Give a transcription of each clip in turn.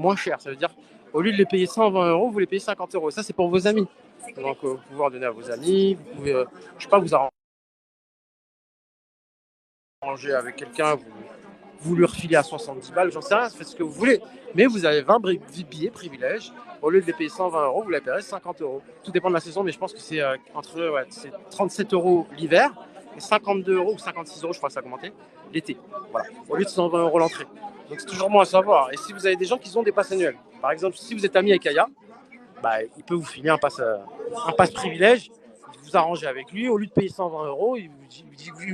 moins cher. Ça veut dire, au lieu de les payer 120 euros, vous les payez 50 euros. Ça, c'est pour vos amis. Donc, vous pouvez en donner à vos amis. Vous pouvez, je sais pas, vous arranger avec quelqu'un. Vous lui refilez à 70 balles, j'en sais rien, faites ce que vous voulez. Mais vous avez 20 billets privilèges. Au lieu de les payer 120 euros, vous les payerez 50 euros. Tout dépend de la saison, mais je pense que c'est c'est 37 euros l'hiver et 52 euros ou 56 euros, je crois que ça a augmenté, l'été. Voilà. Au lieu de 120 euros l'entrée. Donc c'est toujours bon à savoir. Et si vous avez des gens qui ont des passes annuelles, par exemple, si vous êtes ami avec Aya, bah, il peut vous filer un pass privilège. Vous arrangez avec lui, au lieu de payer 120 euros, il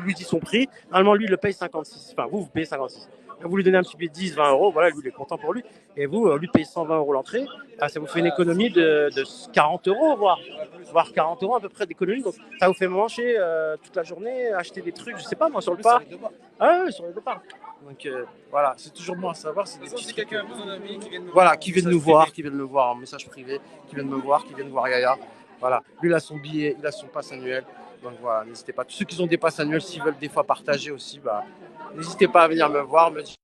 lui dit son prix. Normalement, lui, il le paye 56. Enfin, vous payez 56. Vous lui donnez un petit peu 10, 20 euros, voilà, lui, il est content pour lui. Et vous, au lieu de payer 120 euros l'entrée, ça vous fait une économie de 40 euros, voire 40 euros à peu près d'économie. Donc, ça vous fait manger toute la journée, acheter des trucs, je sais pas, moi, sur le parc. Ah oui, sur les deux parcs. Donc, voilà, c'est toujours bon à savoir. C'est des petits quelqu'un a besoin d'amis qui viennent nous voir. Qui viennent nous voir en message privé, qui viennent me voir, qui viennent voir Yaya. Voilà, lui, il a son billet, il a son pass annuel. Donc voilà, n'hésitez pas. Tous ceux qui ont des passes annuelles, s'ils veulent des fois partager aussi, bah, n'hésitez pas à venir me voir, me dire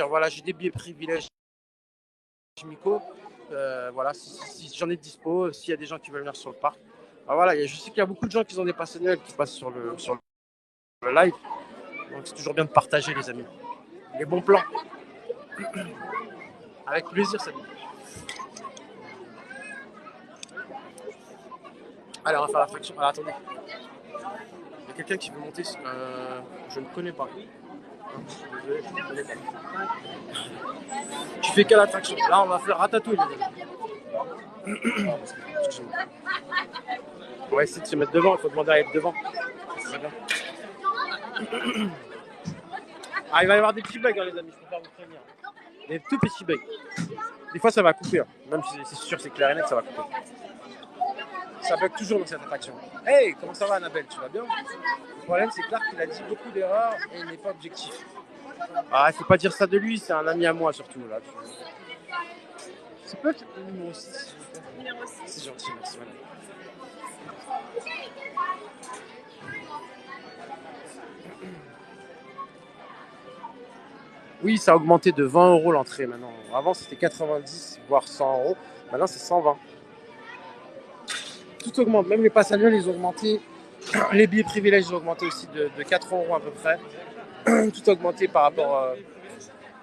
voilà, j'ai des billets privilèges, Miko. Voilà, si j'en ai dispo, s'il y a des gens qui veulent venir sur le parc. Bah, voilà, je sais qu'il y a beaucoup de gens qui ont des passes annuelles qui passent sur le live. Donc c'est toujours bien de partager, les amis. Les bons plans. Avec plaisir, salut. Allez, on va faire la fraction. Alors, attendez. Il y a quelqu'un qui veut monter. Je ne connais pas. Désolé, je ne connais pas. Tu fais quelle attraction? Là, on va faire Ratatouille. On va essayer de se mettre devant. Il faut demander à être devant. C'est bien. Ah, il va y avoir des petits bugs, hein, les amis. Je préfère vous prévenir. Des tout petits bugs. Des fois, ça va couper. Hein. Même si c'est sûr, c'est clair et net, ça va couper. Ça bug toujours dans cette attraction. Hey, comment ça va, Annabelle? Tu vas bien? Le problème, c'est Clark qu'il a dit beaucoup d'erreurs et il n'est pas objectif. Ah, il faut pas dire ça de lui, c'est un ami à moi surtout. Là. C'est pas le numéro 6. Numéro 6. C'est gentil, merci. Madame. Oui, ça a augmenté de 20 euros l'entrée maintenant. Avant, c'était 90, voire 100 euros. Maintenant, c'est 120. Tout augmente, même les passes annuelles, ils ont augmenté. Les billets privilèges, ils ont augmenté aussi de 4 euros à peu près. Tout a augmenté par rapport.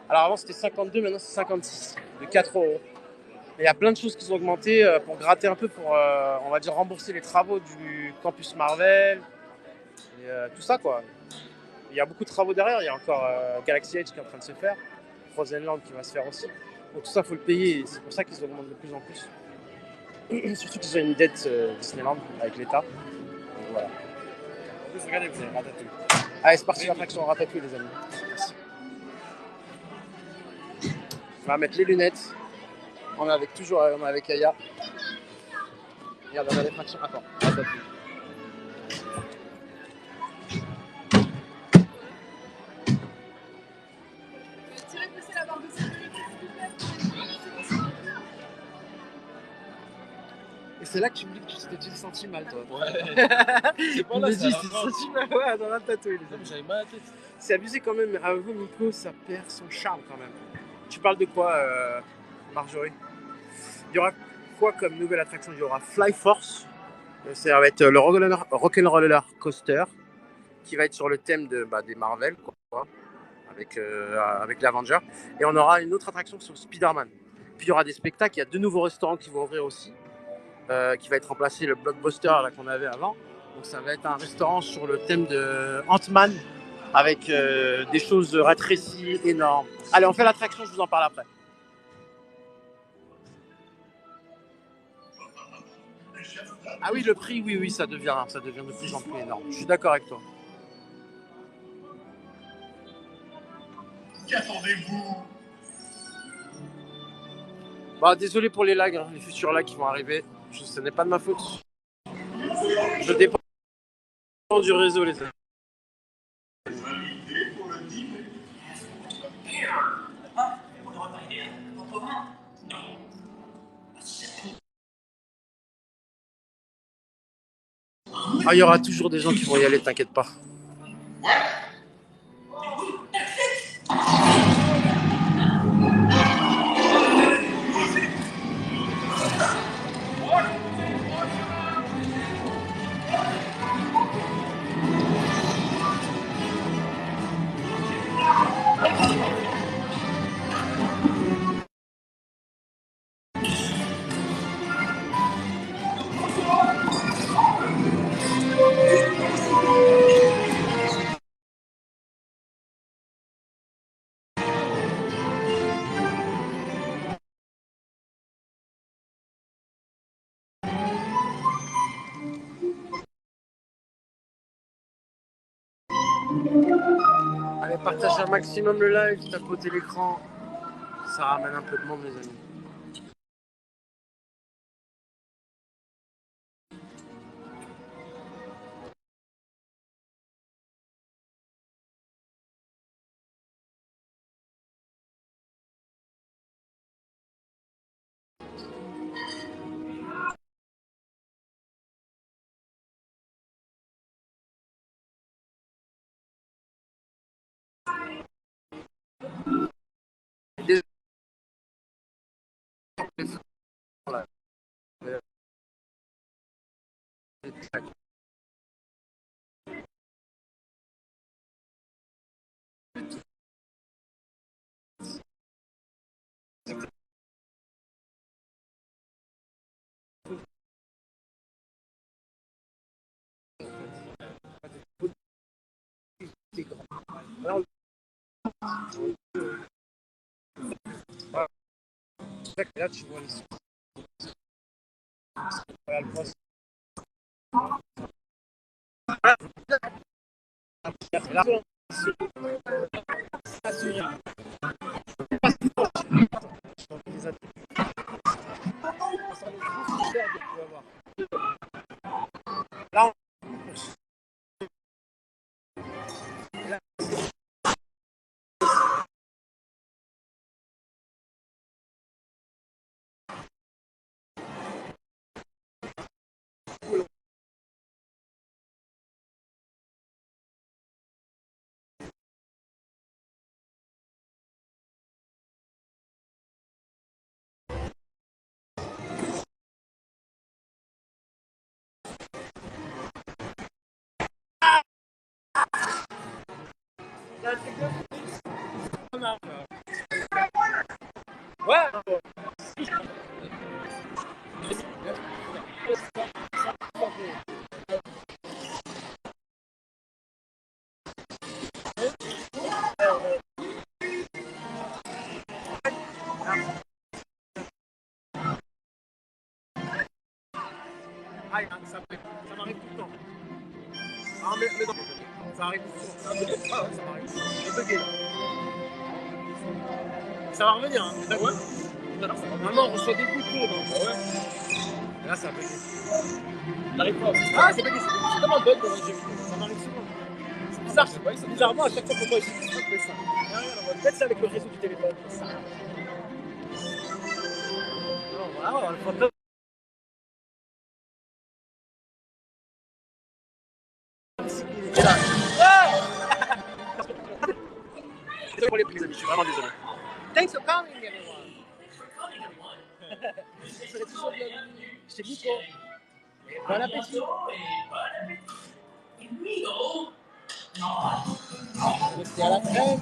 Alors avant, c'était 52, maintenant, c'est 56, de 4 euros. Et il y a plein de choses qui ont augmenté pour gratter un peu, pour, on va dire, rembourser les travaux du campus Marvel. Et, tout ça, quoi. Il y a beaucoup de travaux derrière. Il y a encore Galaxy Edge qui est en train de se faire. Frozen Land qui va se faire aussi. Donc tout ça, il faut le payer. Et c'est pour ça qu'ils augmentent de plus en plus. Surtout qu'ils ont une dette Disneyland avec l'État. Donc voilà. En plus, regardez, vous avez Ratatouille. Allez, c'est parti, l'attraction Ratatouille, les amis. Merci. On va mettre les lunettes. On est avec Aya. Regarde, on a l'attraction. Attends, Ratatouille. Et c'est là que tu me dis que tu t'es senti mal, toi. Ouais. C'est pas là, tu t'es senti mal, ouais, dans la tatouille. J'avais mal à la tête. C'est abusé quand même. À vous, Miko, ça perd son charme quand même. Tu parles de quoi, Marjorie? Il y aura quoi comme nouvelle attraction? Il y aura Fly Force. Ça va être le Rock'n'Roller Coaster qui va être sur le thème des Marvel, quoi, avec l'Avenger. Et on aura une autre attraction sur Spider-Man. Puis il y aura des spectacles. Il y a 2 nouveaux restaurants qui vont ouvrir aussi. Qui va être remplacé le Blockbuster là, qu'on avait avant. Donc ça va être un restaurant sur le thème de Ant-Man avec des choses rétrécies énormes. Allez, on fait l'attraction, je vous en parle après. Ah oui, le prix, oui, ça devient de plus en plus énorme. Je suis d'accord avec toi. Qu'attendez-vous? Bah, désolé pour les lags, hein, les futurs lags qui vont arriver. Ce n'est pas de ma faute. Je dépends du réseau, les amis. Ah, il y aura toujours des gens qui vont y aller, t'inquiète pas. Allez, partagez un maximum le live, tapotez l'écran. Ça ramène un peu de monde, les amis. Désolé. Alors, là, tu vois les sons. Voilà, le poste. Ah, là, là, ouais. Ah, ça m'arrive tout le temps. Ah, mais non, ça arrive tout le temps. Ah, ouais, ça m'arrive. J'ai bugué là. Ça va revenir, hein. Ouais. Normalement, on reçoit des coups de foudre. Ah ouais. Et là, ça a bugué. T'arrives pas. Ah, c'est bugué. C'est comme un bug dans un jeu vidéo. Ça m'arrive souvent. C'est bizarre, je sais pas. C'est bizarrement à chaque fois qu'on voit ici, ça fait ça. Peut-être c'est avec le réseau du téléphone. Ça. Non, voilà, on va pour les prises, je suis vraiment désolé. Thanks for coming, everyone. Je serai toujours bienvenue chez Nico. Bon appétit. Merci à la crème.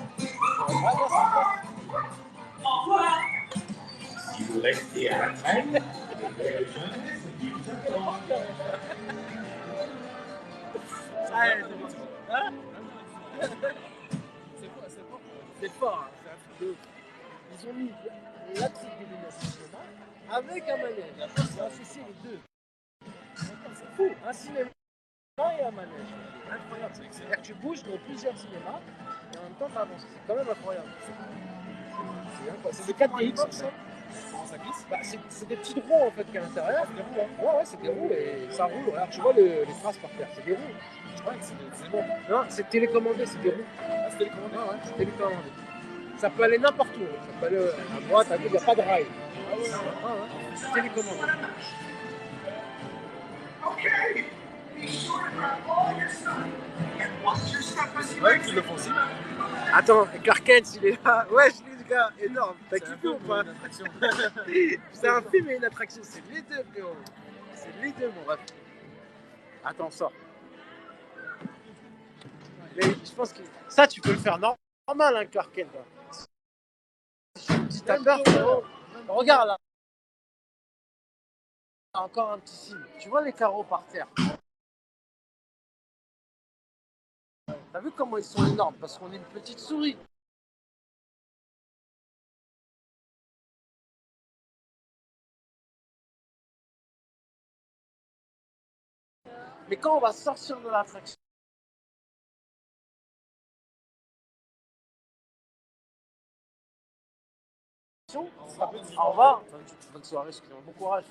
Restez à la crème. Hein? C'est fort, hein. C'est un truc de ouf. Ils ont mis la petite illumination cinéma avec un manège. Ils ont associé les deux. C'est fou, un cinéma et un manège. Incroyable, c'est-à-dire que tu bouges dans plusieurs cinémas et en même temps tu avances. C'est quand même incroyable. C'est des 4DX, ça. Comment ça glisse? Bah, c'est des petites roues en fait qu'il y a à l'intérieur. C'est des roues, hein. Ouais, ouais, c'est des roues et ça roule. Alors tu vois les traces par terre, c'est des roues. Je crois que c'est bon. Non, c'est télécommandé, c'est des roues. Ah, c'est télécommandé? Ouais, c'est télécommandé. Ça peut aller n'importe où. Ça peut aller à droite, à gauche, il n'y a pas de rail. Ah ouais, ah ouais. C'est télécommandé. Ouais, qu'ils le font aussi. Attends, Clark Kent, il est là. Ouais, je l'ai, le gars, énorme. T'as kiffé ou pas? C'est un film et une attraction. C'est les deux, frérot. C'est les deux, mon ref. Attends, sors. Mais je pense que ça, tu peux le faire normal, hein, Clark Kent. Si t'as peur, frérot. Regarde là. Encore un petit signe. Tu vois les carreaux par terre? T'as vu comment ils sont énormes? Parce qu'on est une petite souris. Mais quand on va sortir de l'attraction, l'émission. Au revoir. Bonne soirée, excusez-moi. Bon courage.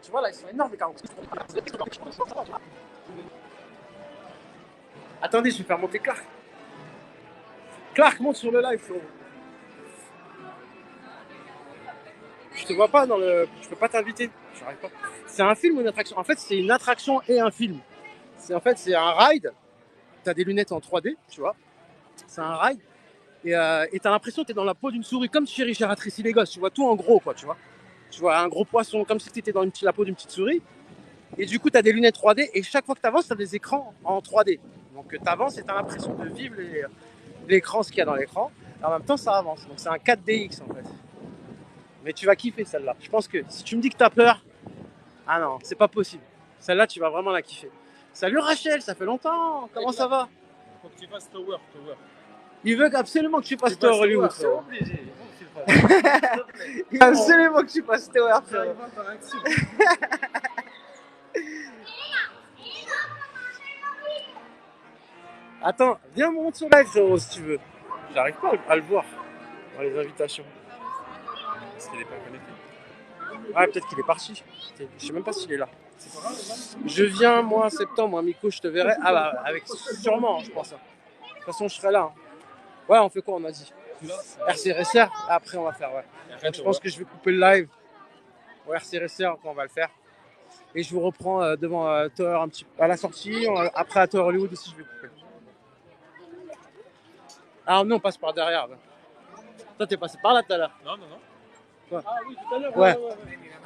Tu vois, là, ils sont énormes, les carreaux. Attendez, je vais faire monter Clark. Clark, monte sur le live, frérot. Je te vois pas dans le... Je peux pas t'inviter. Je n'arrive pas. C'est un film ou une attraction? En fait, c'est une attraction et un film. En fait, c'est un ride. T'as des lunettes en 3D, tu vois. C'est un ride. Et t'as l'impression que t'es dans la peau d'une souris, comme chez Richard Tracy les gosses. Tu vois tout en gros, quoi, tu vois. Tu vois un gros poisson, comme si t'étais dans la peau d'une petite souris. Et du coup, t'as des lunettes 3D. Et chaque fois que t'avances, t'as des écrans en 3D. Donc t'avances et t'as l'impression de vivre l'écran, ce qu'il y a dans l'écran. Et en même temps, ça avance. Donc c'est un 4DX, en fait. Mais tu vas kiffer celle-là. Je pense que si tu me dis que t'as peur, ah non, c'est pas possible. Celle-là, tu vas vraiment la kiffer. Salut Rachel, ça fait longtemps. Comment ça va? Faut que tu fasses Tower. Il veut absolument que tu passes Tower Hollywood. C'est obligé. Il veut absolument que tu passes Tower. Attends, viens monter sur live, frérot, si tu veux. J'arrive pas à le voir dans les invitations. Parce qu'il est pas connecté. Ouais, peut-être qu'il est parti. Je sais même pas s'il est là. Je viens, moi, en septembre, hein, Miko, je te verrai. Ah bah, avec sûrement, je pense. De toute façon, je serai là. Ouais, on fait quoi, on a dit RC Racer. Après, on va faire, ouais. Je pense que je vais couper le live. Ouais, RC Racer, on va le faire. Et je vous reprends devant Tower un petit peu à la sortie. Après, à Tower Hollywood aussi, je vais couper. Ah non, on passe par derrière. Là. Toi, t'es passé par là tout à l'heure. Non. Ouais. Ah oui, tout à l'heure. Ouais.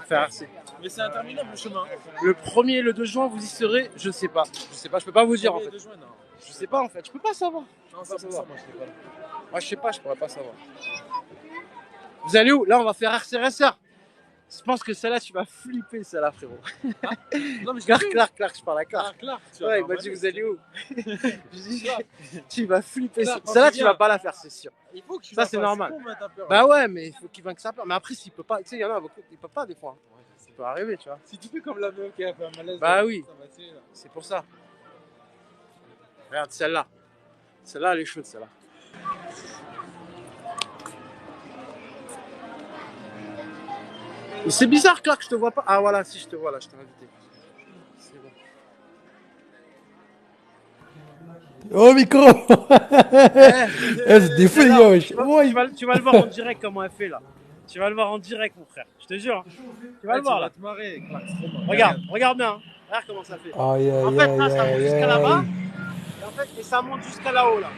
Faire RC. Mais c'est interminable le chemin. Le 1er et le 2 juin, vous y serez? Je sais pas. Je peux pas vous dire en fait. Je sais pas en fait, je peux pas savoir. Non, c'est ça, moi je sais pas. Moi je sais pas, je pourrais pas savoir. Vous allez où? Là on va faire RC Racer. Je pense que celle-là tu vas flipper celle-là frérot. Ah non mais Clark, je parle à Clark. Clark, ouais, il m'a dit vous allez où? Je dis tu vas flipper celle-là tu vas pas la faire c'est sûr. Il faut que tu ça c'est normal. Peur, bah ouais mais il faut qu'il vainque sa peur. Mais après s'il peut pas, tu sais il y en a beaucoup qui peuvent pas des fois. Ouais, ça peut arriver tu vois. Si tu fais comme la meuf qui a fait un malaise. Bah oui. C'est pour ça. Regarde celle-là. Celle-là elle est chaude celle-là. C'est bizarre, Clark, je te vois pas. Ah voilà, si je te vois là, je t'ai invité. C'est bon. Oh micro. C'est des fous les gars, wesh. Tu vas le voir en direct comment elle fait là. Tu vas le voir en direct mon frère, je te jure. Tu vas le voir là. Tu vas te marrer, Clark. Regarde bien. Regarde comment ça fait. Aïe, En fait là ça monte jusqu'à là-bas. Et en fait et ça monte jusqu'à là-haut là.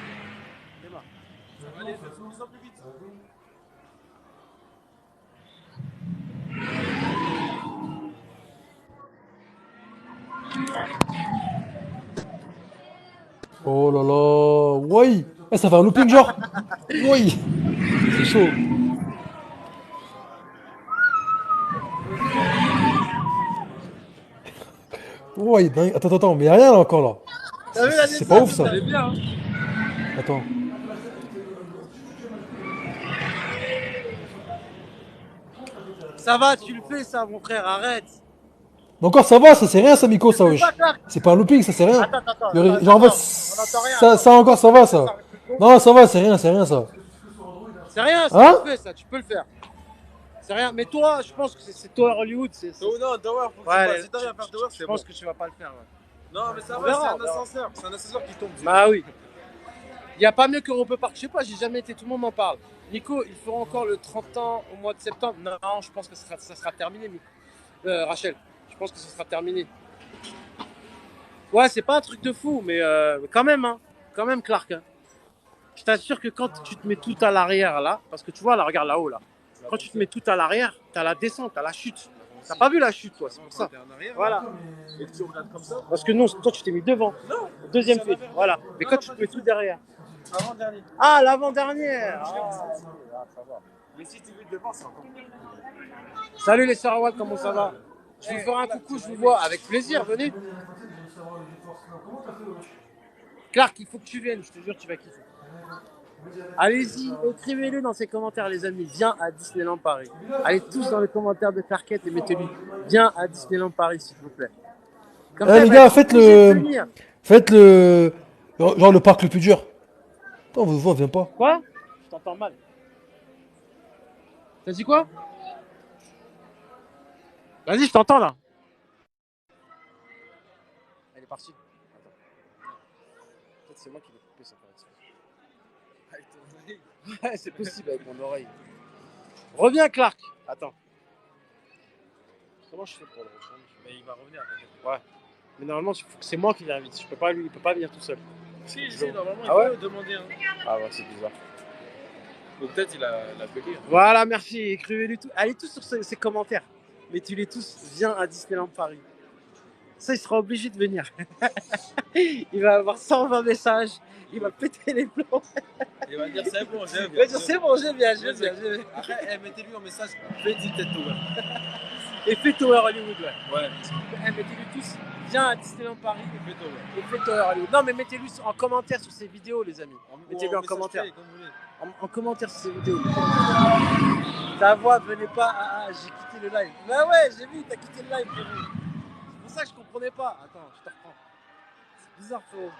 C'est bon. Allez, fais de plus en plus vite. Oh là là, oui. Ça fait un looping genre. Oui. C'est chaud. Ouais, attends, mais y'a rien là encore là. C'est pas ouf ça. Bien, hein. Attends. Ça va, tu le fais ça mon frère, arrête. Mais encore ça va, ça c'est rien ça Miko ça wesh. C'est pas un looping, ça c'est rien. Attends, Genre en fait, ça encore ça va ça. Non ça va, c'est rien ça. C'est rien, ça hein tu le fais ça, tu peux le faire. C'est rien, mais toi, je pense que c'est Tower Hollywood. Oh non, Tower, faut que ouais, tu fasses. Si t'arrives à faire Tower, c'est bon. Je pense que tu vas pas le faire. Ouais. Non, mais ça On va, verra, c'est on un verra. ascenseur. C'est un ascenseur qui tombe. Bah oui. Il n'y a pas mieux qu'Europe Park. Je sais pas, j'ai jamais été, tout le monde m'en parle. Nico, il fera encore le 30 ans au mois de septembre. Non, je pense que ça sera terminé, Rachel. Je pense que ça sera terminé. Ouais, c'est pas un truc de fou, mais quand même, hein. Quand même, Clark. Hein. Je t'assure que quand tu te mets tout à l'arrière là, parce que tu vois, là, regarde là-haut là. Quand tu te mets tout à l'arrière, t'as la descente, t'as la chute. T'as pas vu la chute, toi, c'est pour ça. Voilà. Et tu regardes comme ça. Parce que non, toi, tu t'es mis devant. Non. Deuxième fait. Voilà. Mais quand tu te mets tout derrière. Avant-dernier. Ah, l'avant-dernière. Ça va. Mais si tu veux devant, c'est encore mieux. Salut les Sarawak, comment ça va? Je vous ferai un coucou, je vous vois. Avec plaisir, venez. Clark, il faut que tu viennes, je te jure, tu vas kiffer. Allez-y, écrivez-le dans ces commentaires, les amis. Viens à Disneyland Paris. Allez tous dans les commentaires de Clarkette et mettez-lui. Viens à Disneyland Paris, s'il vous plaît. Comme ça, les gars, faites le genre le parc le plus dur. Attends, on vous voit, viens pas. Quoi? Je t'entends mal. T'as dit quoi? Vas-y, je t'entends là. Elle est partie. Attends. Peut-être c'est moi qui l'ai coupé, ça peut être. Avec ton oreille. Ouais, c'est possible avec mon oreille. Reviens, Clark. Attends. Comment je fais pour le reprendre? Mais il va revenir, t'inquiète. Ouais. Mais normalement, c'est moi qui l'invite. Je peux pas lui, il peut pas venir tout seul. Si, normalement, il Ah ouais peut demander. Hein. Ah ouais, c'est bizarre. Donc peut-être il a payé. Hein. Voilà, merci. Écrivez-les tous. Allez tous sur ses commentaires. Mettez-les tous. Viens à Disneyland Paris. Ça, il sera obligé de venir. Il va avoir 120 messages. Il va péter les plombs. Il va dire c'est bon, je Il va dire c'est bon, je viens. Après, mettez-lui en message, fais du tête tour. Et fais Tower Hollywood, ouais. Ouais. Mettez-lui tous. Viens à Disneyland Paris. Fais tour. Et fais Tower Hollywood. Non, mais mettez-lui en commentaire sur ces vidéos, les amis. Mettez-lui en commentaire. En commentaire sur ces vidéos. Ta voix venait pas. Ah, j'ai quitté le live. Bah ouais, j'ai vu, t'as quitté le live, j'ai vu. C'est pour ça que je comprenais pas. Attends, je te reprends. C'est bizarre, frérot.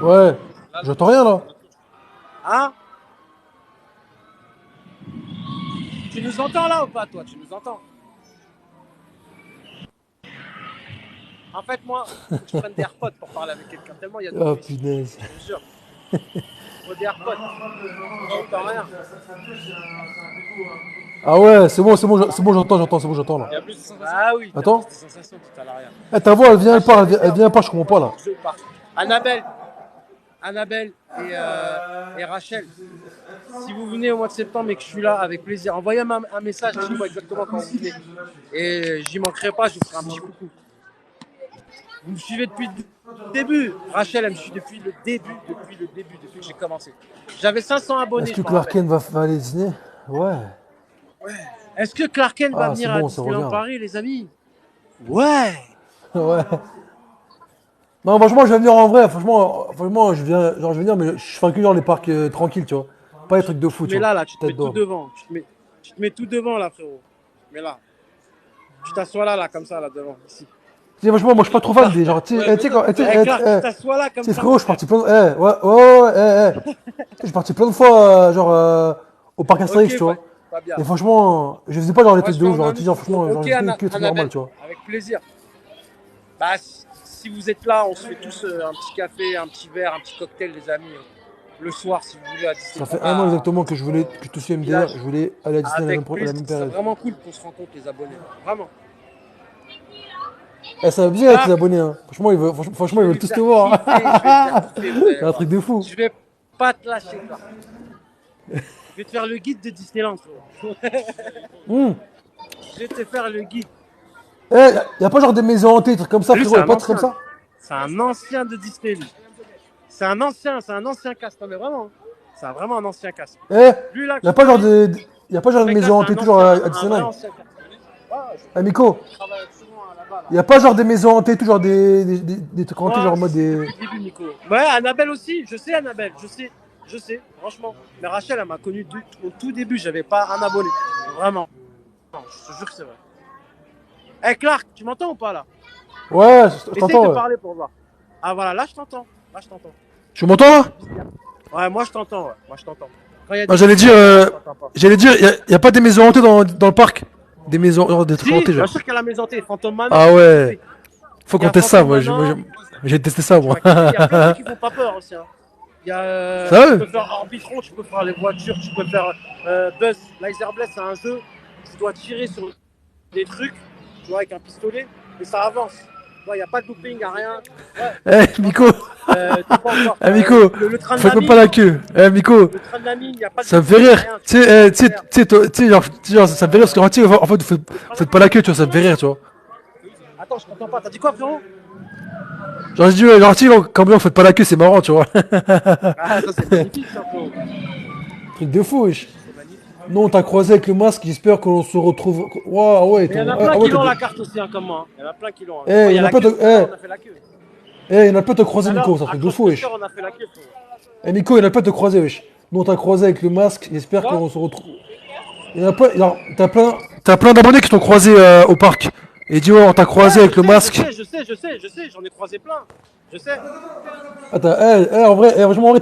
Ouais, j'entends rien là. Hein? Tu nous entends là ou pas, toi? Tu nous entends? En fait, moi, faut que je prenne des AirPods pour parler avec quelqu'un. Tellement il y a de Oh bruit. punaise. Je te jure. Faut des AirPods. J'entends rien. Ah ouais, c'est bon, j'entends là. Il y a plus de sensations. Ah oui. t'as Attends. plus de sensations tout à l'arrière. Eh, ta voix, elle vient, elle vient pas, je comprends pas là. Je pars. Annabelle et Rachel, si vous venez au mois de septembre et que je suis là, avec plaisir, envoyez-moi un message, je vois exactement quand vous venez. Et j'y manquerai pas, je vous ferai un petit coucou. Vous me suivez depuis le début. Rachel, elle me suit depuis le début, depuis que j'ai commencé. J'avais 500 abonnés. Est-ce que Clark Kent va aller dîner? Ouais. Est-ce que Clark Kent va Ah, venir c'est bon, à ça Disneyland revient. Paris, les amis? Ouais. Ouais. Non, franchement, je vais venir en vrai. Franchement, je vais venir, mais je fais que genre les parcs tranquilles, tu vois. Pas les trucs de fou, tu Mais vois. là, tu te mets Tête tout d'or. devant. Tu te mets tout devant, là, frérot. Mais là. Tu t'assois là, comme ça, là, devant, ici. Tu sais, franchement, moi, je suis pas trop fan des genre, tu sais, quand, tu sais, Clark, tu t'assois là, comme tu sais, ça. frérot, je suis parti plein de, je suis parti plein de fois, au parc Astérix, tu vois. Pas bien. Et franchement, je faisais pas genre les Moi, trucs je de fais ouf, en genre, tu sais, genre, franchement, genre, Ok, je faisais que les trucs normaux, tu vois. Avec plaisir. Bah, si vous êtes là, on se fait tous un petit café, un petit verre, un petit cocktail, les amis. Le soir, si vous voulez, à Ça Disneyland. fait un an exactement que je voulais, que tout suis MDR, je voulais aller à Disney Avec la plaisir. même C'est période. vraiment cool qu'on se rencontre, les abonnés. Vraiment. Eh, ça va bien avec les abonnés, hein. Franchement, ils veulent tous te voir. C'est un truc de fou. Je vais pas te lâcher, quoi. Je vais te faire le guide de Disneyland, frérot. Je vais te faire le guide. Eh, y a pas genre des maisons hantées, des trucs comme ça, Lui, frérot, c'est y a un pas de trucs comme ancien. ça? C'est un ancien de Disney, lui. C'est un ancien cast, non mais vraiment. C'est vraiment un ancien cast. Eh, Lui, là, y a pas genre y a pas genre de maisons hantées toujours à Un Disneyland? ancien cast. Eh, Miko, Je travaille souvent là-bas, là. y a pas genre des maisons hantées, toujours des trucs hantés, genre en mode des. Depuis le début, Nico. Ouais, Annabelle aussi. Je sais, Annabelle. Je sais, franchement. Mais Rachel, elle m'a connu au tout début. J'avais pas un abonné. Vraiment. Non, je te jure que c'est vrai. Eh, Clark, tu m'entends ou pas là? Ouais, je Essaye de t'entends, ouais. parler pour voir. Ah voilà, là je t'entends. Tu m'entends là? Ouais, moi je t'entends. Ouais. Moi je t'entends. Quand il y a Ah, des- j'allais dire, je t'entends pas. y a pas des maisons hantées dans le parc? Des maisons, genre des trucs Si, hantés, bien genre. sûr qu'il y a la maison hantée, Phantom Manor. Ah ouais. Faut Il y a qu'on teste ça, Phantom moi. Manor. J'ai testé ça, moi. Il y a plein de trucs qui font pas peur aussi. Hein. Il y a, Sérieux? tu peux faire Arbitron, tu peux faire les voitures, tu peux faire Buzz. Laser Blast, c'est un jeu. Tu dois tirer sur des trucs, tu vois, avec un pistolet, et ça avance. Il n'y a pas de looping, il n'y a rien. Ouais. Eh, Miko. T'es pas encore, Eh, Miko. le train de Faites la même pas la queue. Eh, Miko. Le train de la mine, il n'y a pas de Ça me fait looping, rire. rien. Genre, ça me fait rire parce qu'en fait, vous faites pas la queue, tu vois, ça me fait rire, tu vois. Attends, je comprends pas. T'as dit quoi, frérot? Genre, je dis, ouais, genre, tu sais, quand vous faites pas la queue, c'est marrant, tu vois. Ah, ça c'est magnifique, ça, frérot. Truc de fou, wesh. Non, t'as croisé avec le masque, j'espère qu'on se retrouve. Waouh, ouais, Il y en a ah, plein ouais, qui l'ont t'as- la carte aussi, hein, comme moi. Hein. Il y en a plein qui l'ont. Hein. Eh, Il y y en a la pas queue, de- eh. on a fait la queue. Eh, y'en a pas te croiser, Alors, Nico, c'est un truc de fou, wesh. on a fait la queue, frérot. Eh, Nico, y'en a pas te croiser, wesh. Non, t'as croisé avec le masque, j'espère Quoi qu'on se retrouve. Y'en a pas. Alors, t'as plein d'abonnés qui t'ont croisé au parc. Et dis, ouais, on t'a croisé Ouais, avec le masque. Je sais, j'en ai croisé plein. Je sais. Attends, en vrai, franchement, en vrai,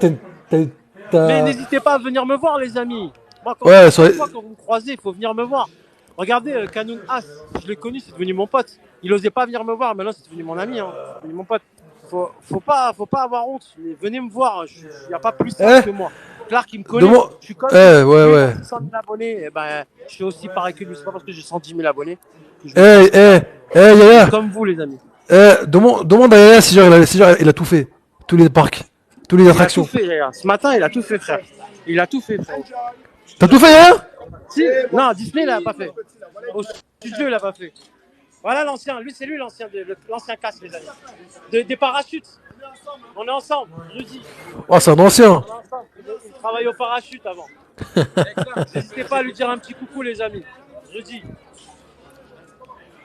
Mais t'as- n'hésitez pas à venir me voir, les amis. Moi, Ouais, chaque fois quand vous me croisez, il faut venir me voir. Regardez, Kanoun As, je l'ai connu, c'est devenu mon pote. Il osait pas venir me voir, maintenant c'est devenu mon ami, hein. C'est devenu mon pote. Faut pas avoir honte. Mais venez me voir, il n'y a pas plus simple que moi. Clark, il me connaît. demande. Je suis comme Ouais, ouais. 100 000 abonnés. Et ben, je suis aussi pareil que lui. C'est pas parce que j'ai 110 000 abonnés que je Yaya. suis comme vous, les amis. Demande à Yaya si genre, il a tout fait. Tous les parcs, toutes les Il a attractions. tout fait, Yaya. Ce matin, il a tout fait, frère. Il a tout fait, frère. T'as tout fait, Yaya? Si, non, Disney, il l'a pas fait. Au studio, il l'a pas fait. Voilà l'ancien, lui, c'est lui l'ancien casque, les amis. Des parachutes. On est ensemble, Rudy. Oh, c'est un ancien. On est ensemble. Il travaille au parachute avant. N'hésitez pas à lui dire un petit coucou, les amis. Rudy.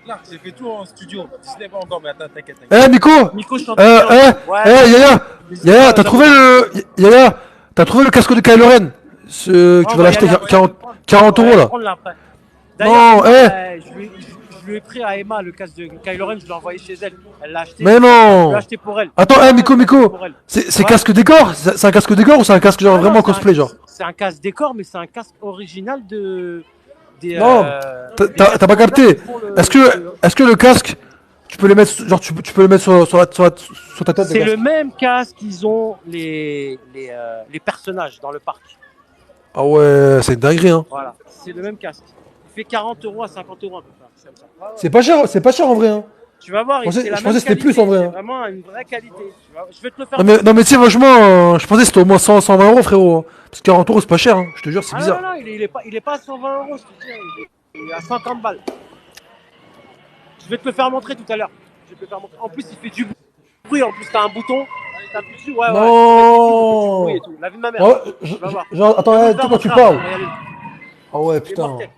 Là, j'ai fait tout en studio. Disney pas encore, mais attends, t'inquiète. Miko. Nico chanteur. Yaya. Yaya, t'as trouvé le casque de Kylo Ren. Tu vas l'acheter 40 euros là. Non, je lui ai pris à Emma le casque de Kylo Ren, je l'ai envoyé chez elle. Elle l'a acheté. Mais non. Je l'ai acheté pour elle. Attends, Miko. C'est casque décor? C'est un casque décor ou c'est un casque genre vraiment cosplay genre? C'est un casque décor, mais c'est un casque original de. Non, t'as pas capté. Est-ce que le casque, tu peux le mettre, genre tu peux le mettre sur ta tête? C'est le même casque qu'ils ont les personnages dans le parc. Ah ouais, c'est une dinguerie hein. Voilà, c'est le même casque. Il fait 40 euros à 50 euros à peu près. C'est pas cher en vrai hein. Tu vas voir, Je c'est la pensais même que c'était qualité, plus en vrai. c'est Hein. vraiment une vraie qualité. Je vais te le faire. Non mais tu sais franchement, je pensais que c'était au moins 120 euros frérot. Hein. Parce que 40 euros c'est pas cher hein. Je te jure, c'est bizarre. Non, il est pas à 120 euros, je te dis, il est à 50 balles. Je vais te le faire montrer tout à l'heure. En plus, il fait du bruit, en plus t'as un bouton. T'appuies dessus, ouais. Non. Oui, et tout. La vie de ma mère. Ouais, Tu vas voir. genre, attends, toi quand tu parles. Ah ouais, Il est putain. mortel.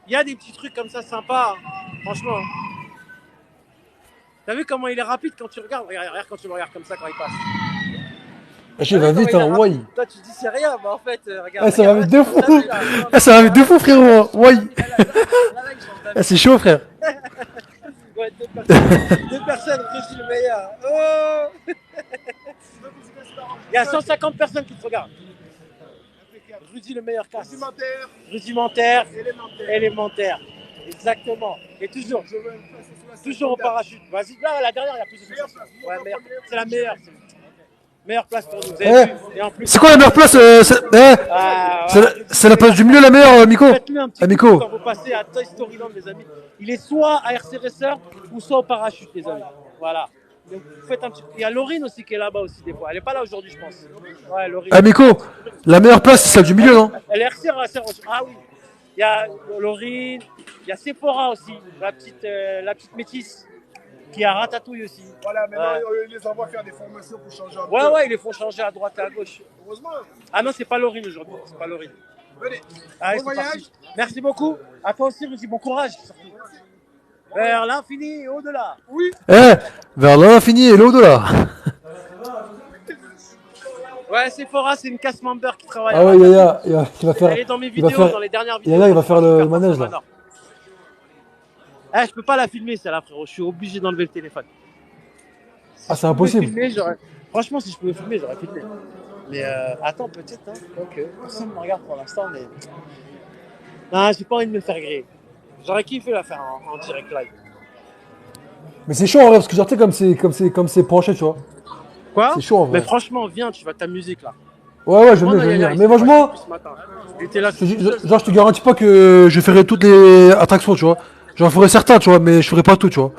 Il y a des petits trucs comme ça sympas, hein. Franchement. T'as vu comment il est rapide quand tu regardes? Regarde quand tu le regardes comme ça quand il passe. Il va vite, hein, ouais. Toi tu dis c'est rien, mais en fait, regarde. Ça va vite de fou. Ça va vite de fou, frérot. Ouais. C'est chaud, frère. Ouais, deux personnes, je suis le meilleur. Oh. Il y a 150 personnes qui te regardent. Rudy le meilleur casse. Rudimentaire. Élémentaire. Exactement. Et toujours au parachute. Vas-y, là, la dernière, il y a plus de place. Ouais, c'est la meilleure. Meilleure place pour nous. Et en plus, c'est quoi la meilleure place c'est la place du milieu la meilleure, Miko. Faites-le un petit Miko. coup quand vous passez à Toy Story Land, les amis. Il est soit à RC Racer ou soit au parachute, les amis. Voilà. Donc, vous faites un petit... Il y a Laurine aussi qui est là-bas aussi des fois. Elle n'est pas là aujourd'hui, je pense. Ouais, Laurine. Miko, la meilleure place c'est celle du milieu, non? Elle est RC Racer aussi. Ah oui. Il y a Laurine, il y a Sephora aussi, la petite métisse. Qui a Ratatouille aussi. Voilà, maintenant ils les envoient faire des formations pour changer un peu. Ouais, ils les font changer à droite et à gauche. Heureusement. Ah non, c'est pas Laurine aujourd'hui. C'est pas Laurine. Venez. Allez, Bon voyage. parti. Merci beaucoup. À toi aussi, Rudy. Bon courage. Surtout. Vers l'infini et au-delà. Oui. Vers l'infini et l'au-delà. Ouais, Sephora, c'est une casse member qui travaille. Ah ouais, Yaya, il va faire. Elle est dans mes vidéos, dans les dernières vidéos. Yaya, il va faire le manège là. Je peux pas la filmer, celle-là, frérot. Je suis obligé d'enlever le téléphone. Ah, c'est impossible. Filmer, franchement, si je pouvais filmer, j'aurais filmé. Mais attends, peut-être. Hein. Ok. Personne me regarde pour l'instant, mais. Non, j'ai pas envie de me faire griller. J'aurais kiffé la faire en direct live. Mais c'est chaud en vrai, parce que genre, tu sais, comme c'est penché, tu vois. Quoi? C'est chaud en vrai. Mais franchement, viens, tu vas t'amuser là. Ouais, je vais venir. Mais franchement, genre, je te garantis pas que je ferai toutes les attractions, tu vois. J'en ferai certains, tu vois, mais je ferai pas tout, tu vois.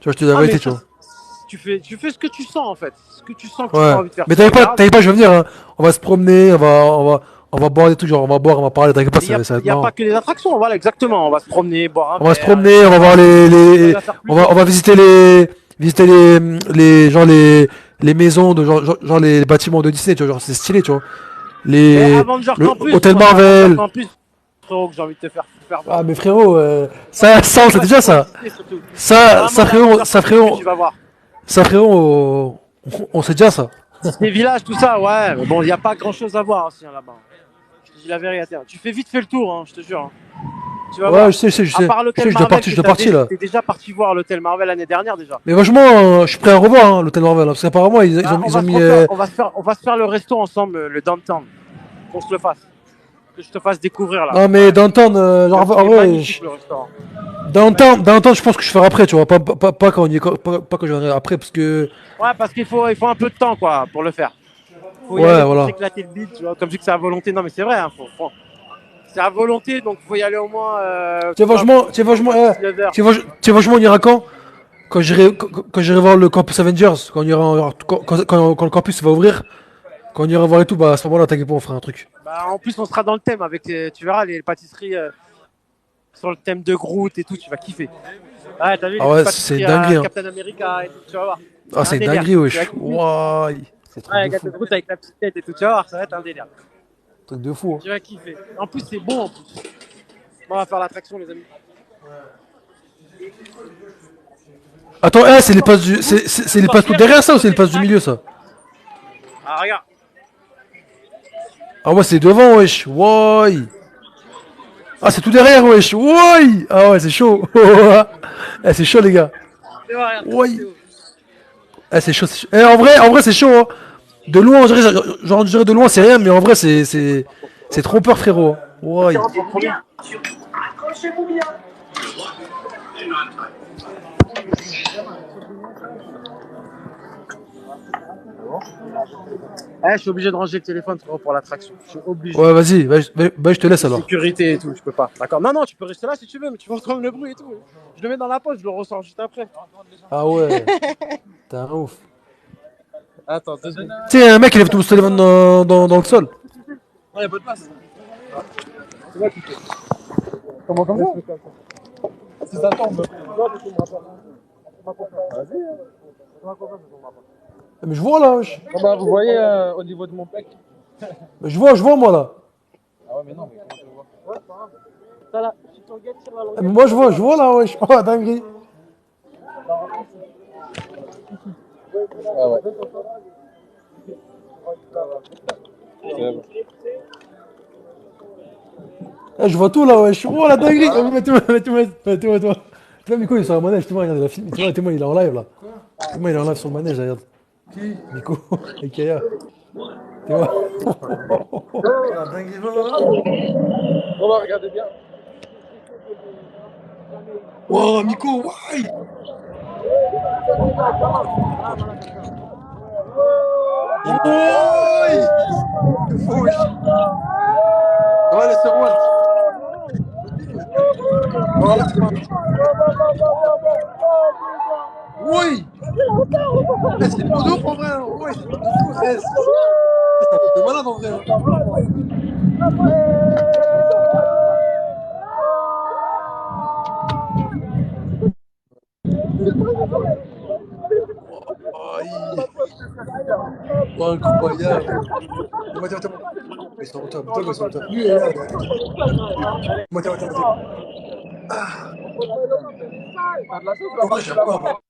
Tu vois, je te dis la vérité, tu vois. Tu fais ce que tu sens en fait. Ce que tu sens que tu as envie de faire. Mais t'inquiète pas, je vais venir, hein. On va se promener, on va boire des trucs, genre on va boire, on va parler, t'inquiète pas, ça va être Il n'y a pas que des attractions, voilà, exactement. On va se promener, boire un verre. On va se promener, on va voir on va visiter les maisons de genre les bâtiments de Disney, tu vois, genre c'est stylé, tu vois. Hôtel Marvel. Frérot, que j'ai envie de te faire ah mais frérot, ça on sait déjà ça. Ça frérot, on sait déjà ça. Les villages, tout ça, ouais. Mais bon, il n'y a pas grand chose à voir aussi hein, là-bas. Je te dis la vérité. Tu fais vite fait le tour, hein, je te jure. Tu vas Ouais, voir. je sais, je sais, je À sais. part Je sais, l'hôtel je dois Marvel, partir, je dois partir là. t'es déjà parti voir l'hôtel Marvel l'année dernière déjà. Mais franchement, je suis prêt à revoir hein, l'hôtel Marvel. Hein, parce qu'apparemment, Bah, ils ont mis. on va se faire le resto ensemble, le downtown. Qu'on se le fasse. Que je te fasse découvrir là. Non, mais Downtown, genre, Même s'il en est vrai, magnifique le restaurant. Downtown, je pense que je ferai après, tu vois. Pas quand, pas quand je viendrai après, parce que. Ouais, parce il faut un peu de temps quoi pour le faire. Faut y Ouais, aller pour voilà. s'éclater le bide, tu vois. Comme je dis que c'est à volonté, non mais c'est vrai, hein, c'est à volonté, donc faut y aller au moins. Tu sais, franchement, on ira quand? Quand j'irai voir le Campus Avengers, quand le campus va ouvrir, quand on ira voir et tout, bah à ce moment-là, t'inquiète pas, on fera un truc. Bah, en plus, on sera dans le thème avec, tu verras, les pâtisseries sur le thème de Groot et tout, tu vas kiffer. Ouais, t'as vu les Ah petites ouais, c'est pâtisseries une dinguerie, à hein. Captain America et tout, tu vas voir. Ah, C'est un c'est une délire. dinguerie, Tu wesh. vas kiffer. Ouaille. C'est truc Ouais, de fou. Captain Groot avec la petite tête et tout, tu vas voir, ça va être un délire. Truc de fou, hein. Tu vas kiffer. En plus, c'est bon en plus. On va faire l'attraction, les amis. Attends, c'est les passes c'est les passes tout derrière ça ou c'est les passes du milieu ça? Ah, regarde. Ah ouais, c'est devant, wesh. Ouaille. Ah, c'est tout derrière, wesh. Ouaille. Ah ouais, c'est chaud. Eh, c'est chaud, les gars. C'est vrai, regarde. Ouaille. C'est où. Eh, c'est chaud, c'est chaud. Eh, en vrai, c'est chaud, hein. De loin, on dirait de loin, c'est rien, mais en vrai, c'est trop peur, frérot. Ouaille. Je suis obligé de ranger le téléphone frérot, pour l'attraction. Je suis obligé. Ouais, vas-y, je te laisse alors. Sécurité et tout, je peux pas. D'accord. Non, tu peux rester là si tu veux, mais tu vas entendre le bruit et tout. Je le mets dans la poche, je le ressors juste après. Ah ouais. T'es un ouf. Attends, 2 secondes. Tu sais, un mec, il lève tout son téléphone dans le sol. Ouais, y'a pas de place. Comment comme ça? Si ça tombe. Mais je vois là, wesh. Ah bah, vous voyez au niveau de mon pec. Mais je vois, moi là. Ah ouais, mais non, mais comment tu le vois? T'as là, si ton gars tire la langue. Mais moi, je vois là, wesh. Oh, dinguerie. Ah ouais. C'est bon. Eh, je vois tout là, wesh. Oh, la dinguerie. Mets-toi. Tu vois, Miko, il est sur la manège. Tu vois, regarde, il a filmé. Tu vois, il est en live là. Tu vois, il est en live sur le manège, regarde. Qui? Miko, et Kaya. Tu vois? Oh, la dinguerie, On va regarder bien. wow, Miko, ouais. Ouais. Wesh. Ouais, laisse Walt. Voilà, c'est parti. Oui. Eh, c'est pas de ouf en vrai. Hein. Ouais, c'est pas de fou. Ça fait de malade en vrai. Aïe. Oh, incroyable. Tiens. Ils sont en top. Ils sont en top. Lui, il est là. Tiens. Pourquoi j'ai peur?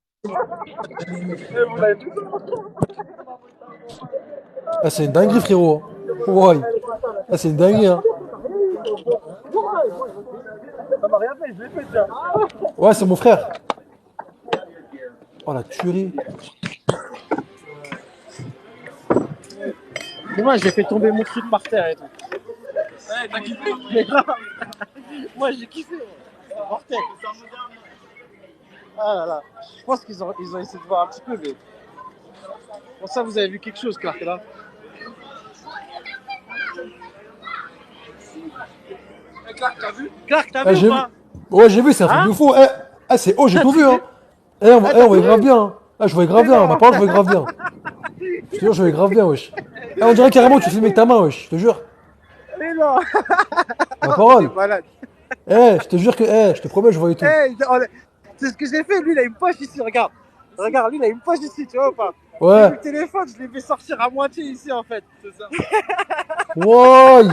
Ah, c'est une dinguerie, frérot. Ouais. Ah, c'est une dinguerie, hein. Ça m'a rien fait, je l'ai fait déjà. Ouais, c'est mon frère. Oh, la tuerie. Mais moi, j'ai fait tomber mon truc par terre et tout. Ouais, t'as kiffé? Mais grave. Moi, j'ai kiffé. Mortel. Ah là là. Je pense qu'ils ont essayé de voir un petit peu, mais. Pour ça, vous avez vu quelque chose, Clark, là? Clark, t'as vu? Clark, t'as vu ou pas? Ouais, j'ai vu, c'est un truc de fou. C'est haut, j'ai tout vu, hein. On voyait grave bien. Hein. Ah, je voyais grave bien. Ma parole, je voyais grave bien. Je te jure, je voyais grave bien, wesh. On dirait carrément que tu filmes avec ta main, wesh. Je te jure. Mais non. Ma parole. Malade. Je te jure que, je te promets, je voyais tout. C'est ce que j'ai fait. Lui, il a une poche ici, regarde. Regarde, lui, il a une poche ici, tu vois ou pas? Ouais. Le téléphone, je l'ai fait sortir à moitié ici, en fait. C'est ça. Ouais.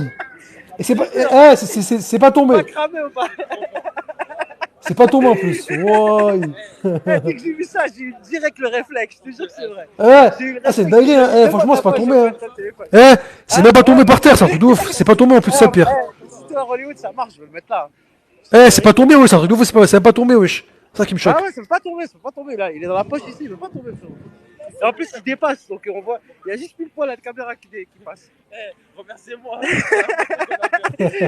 Et c'est pas, c'est pas tombé. Pas cramé ou pas? C'est pas tombé en plus. Ouais. Dès que j'ai vu ça, j'ai eu direct le réflexe. Je te jure que c'est vrai. C'est dingue, hein. Franchement, c'est pas tombé. Hein. C'est même pas tombé par terre, c'est un truc de ouf. C'est pas tombé en plus, ça pire. Si toi à Hollywood, ça marche, je vais le mettre là. Eh, c'est pas tombé, wesh, c'est un truc de fou, c'est pas tombé, wesh. C'est ça qui me choque. Ah ouais, ça peut pas tomber, ça peut pas tomber là. Il est dans la poche ici, il peut pas tomber, frérot. Et en plus, il dépasse, donc on voit. Il y a juste pile poil la caméra qui passe. Remerciez-moi.